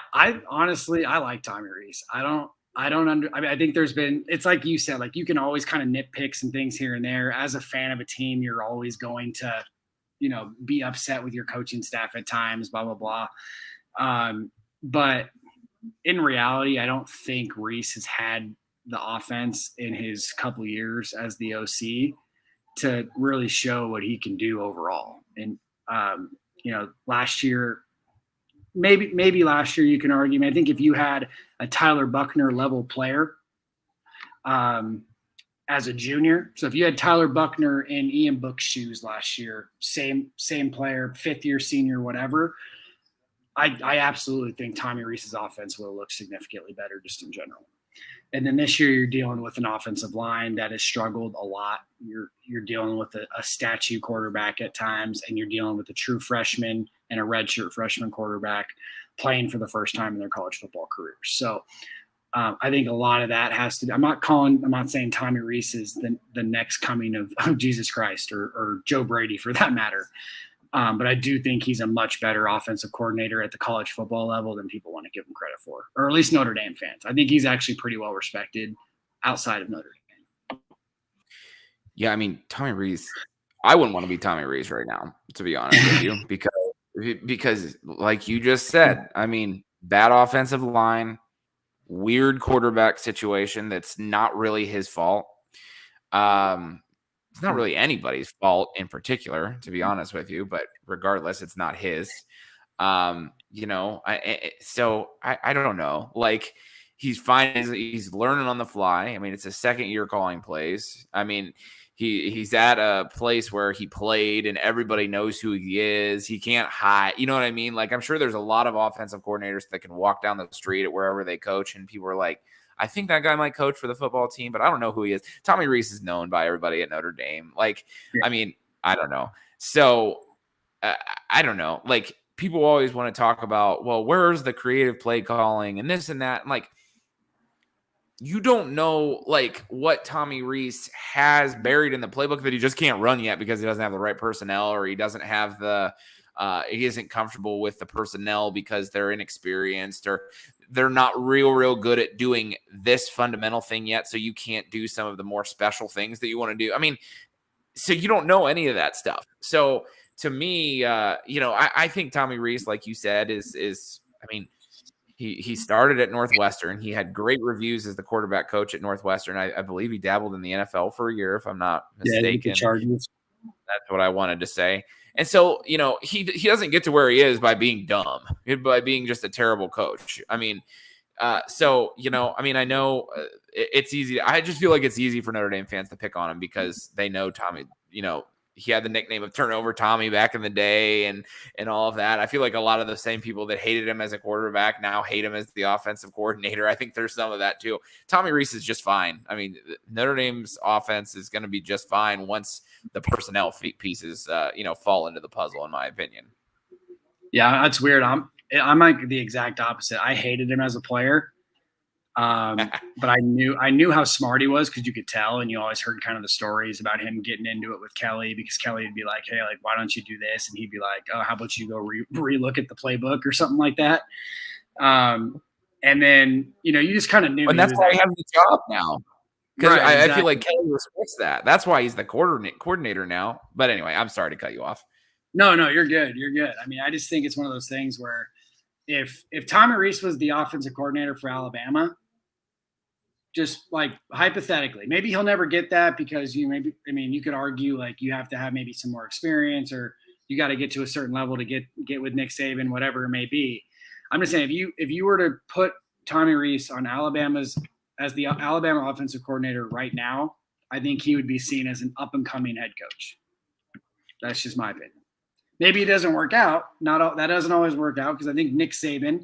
honestly, I like Tommy Rees. I think it's like you said, like you can always kind of nitpick some things here and there. As a fan of a team, you're always going to, be upset with your coaching staff at times, blah, blah, blah. But in reality, I don't think Rees has had the offense in his couple years as the OC to really show what he can do overall. And, last year, maybe last year you can argue. I think if you had a Tyler Buckner level player as a junior, so if you had Tyler Buckner in Ian Book's shoes last year, same player, 5th year senior, whatever, I absolutely think Tommy Rees's offense will look significantly better just in general. And then this year you're dealing with an offensive line that has struggled a lot. You're dealing with a statue quarterback at times, and you're dealing with a true freshman and a redshirt freshman quarterback playing for the first time in their college football careers. So I think a lot of that has to – I'm not saying Tommy Rees is the next coming of Jesus Christ or Joe Brady for that matter. But I do think he's a much better offensive coordinator at the college football level than people want to give him credit for, or at least Notre Dame fans. I think he's actually pretty well respected outside of Notre Dame. Yeah, I mean, Tommy Rees, I wouldn't want to be Tommy Rees right now, to be honest with you, because like you just said, I mean, bad offensive line, weird quarterback situation that's not really his fault. It's not really anybody's fault in particular, to be honest with you, but regardless, it's not his. I don't know. Like, he's fine. He's learning on the fly. I mean, it's his second year calling plays. I mean, he's at a place where he played and everybody knows who he is. He can't hide. You know what I mean? Like, I'm sure there's a lot of offensive coordinators that can walk down the street at wherever they coach, and people are like, I think that guy might coach for the football team, but I don't know who he is. Tommy Rees is known by everybody at Notre Dame. Like, yeah. I mean, I don't know. So I don't know. Like, people always want to talk about, well, where's the creative play calling and this and that. And like, you don't know like what Tommy Rees has buried in the playbook that he just can't run yet because he doesn't have the right personnel, or he doesn't have he isn't comfortable with the personnel because they're inexperienced, or they're not real good at doing this fundamental thing yet. So you can't do some of the more special things that you want to do. I mean, so you don't know any of that stuff. So to me, I think Tommy Rees, like you said, is I mean, he started at Northwestern. He had great reviews as the quarterback coach at Northwestern. I believe he dabbled in the NFL for a year, if I'm not mistaken. That's what I wanted to say. And so, he doesn't get to where he is by being dumb, by being just a terrible coach. I mean, I know it's easy. I just feel like it's easy for Notre Dame fans to pick on him because they know Tommy, he had the nickname of Turnover Tommy back in the day and all of that. I feel like a lot of the same people that hated him as a quarterback now hate him as the offensive coordinator. I think there's some of that too. Tommy Rees is just fine. I mean, Notre Dame's offense is going to be just fine once the personnel pieces, fall into the puzzle, in my opinion. Yeah, that's weird. I'm like the exact opposite. I hated him as a player. But I knew how smart he was because you could tell, and you always heard kind of the stories about him getting into it with Kelly, because Kelly would be like, hey, like, why don't you do this? And he'd be like, oh, how about you go re-look at the playbook or something like that. And then, you just kind of knew. And that's why he has the job now. Because right, exactly. I feel like Kelly respects that. That's why he's the coordinator now. But anyway, I'm sorry to cut you off. No, you're good. You're good. I mean, I just think it's one of those things where if Tommy Rees was the offensive coordinator for Alabama, just like hypothetically, maybe he'll never get that because you could argue like you have to have maybe some more experience, or you got to get to a certain level to get with Nick Saban, whatever it may be. I'm just saying, if you were to put Tommy Rees on as the Alabama offensive coordinator right now, I think he would be seen as an up and coming head coach. That's just my opinion. Maybe it doesn't work out. That doesn't always work out because I think Nick Saban,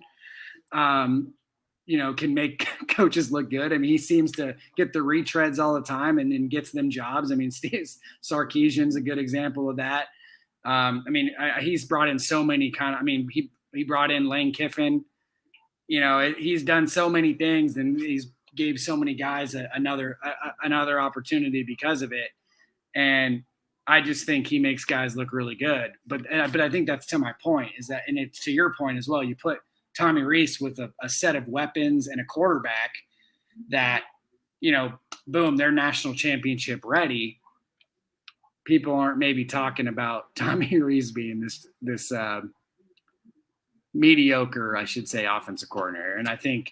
can make coaches look good. I mean, he seems to get the retreads all the time and then gets them jobs. I mean, Steve Sarkisian's a good example of that. He's brought in so many he brought in Lane Kiffin. He's done so many things and he's gave so many guys another opportunity because of it. And I just think he makes guys look really good. But I think that's to my point is that, and it's to your point as well. You put Tommy Rees with a set of weapons and a quarterback that, boom, they're national championship ready. People aren't maybe talking about Tommy Rees being this mediocre, I should say, offensive coordinator. And I think,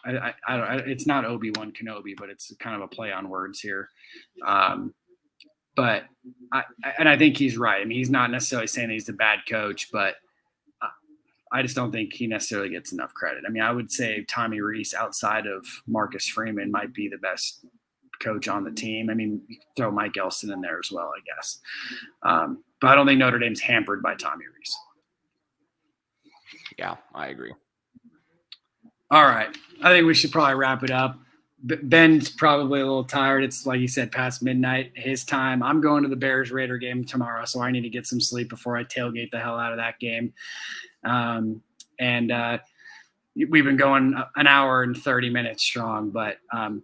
it's not Obi-Wan Kenobi, but it's kind of a play on words here. But I think he's right. I mean, he's not necessarily saying he's a bad coach, but I just don't think he necessarily gets enough credit. I mean, I would say Tommy Rees outside of Marcus Freeman might be the best coach on the team. I mean, you can throw Mike Elston in there as well, I guess. But I don't think Notre Dame's hampered by Tommy Rees. Yeah, I agree. All right. I think we should probably wrap it up. Ben's probably a little tired. It's like you said, past midnight his time. I'm going to the Bears-Raider game tomorrow, so I need to get some sleep before I tailgate the hell out of that game. We've been going an hour and 30 minutes strong, but I'm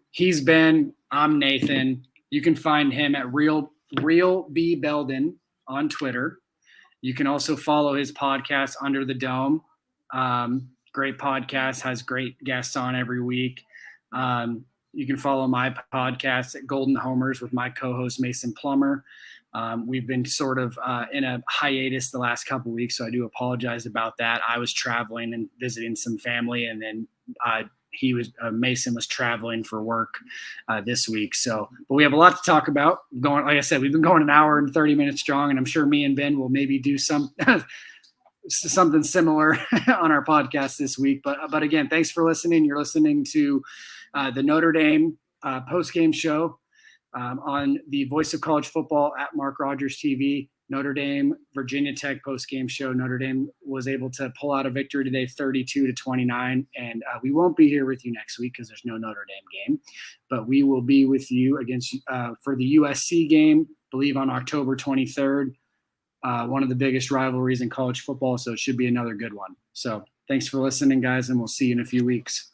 Nathan. You can find him at Real B Belden on Twitter. You can also follow his podcast, Under the Dome. Great podcast, has great guests on every week. You can follow my podcast at Golden Homers with my co-host Mason Plummer. We've been sort of in a hiatus the last couple of weeks, so I do apologize about that. I was traveling and visiting some family, and then Mason was traveling for work this week. But we have a lot to talk about. Like I said, we've been going an hour and 30 minutes strong, and I'm sure me and Ben will maybe do something similar on our podcast this week. But again, thanks for listening. You're listening to the Notre Dame post-game show on the Voice of College Football at Mark Rogers TV. Notre Dame, Virginia Tech post-game show. Notre Dame was able to pull out a victory today, 32-29. And we won't be here with you next week because there's no Notre Dame game. But we will be with you for the USC game, I believe on October 23rd. One of the biggest rivalries in college football, so it should be another good one. So thanks for listening, guys, and we'll see you in a few weeks.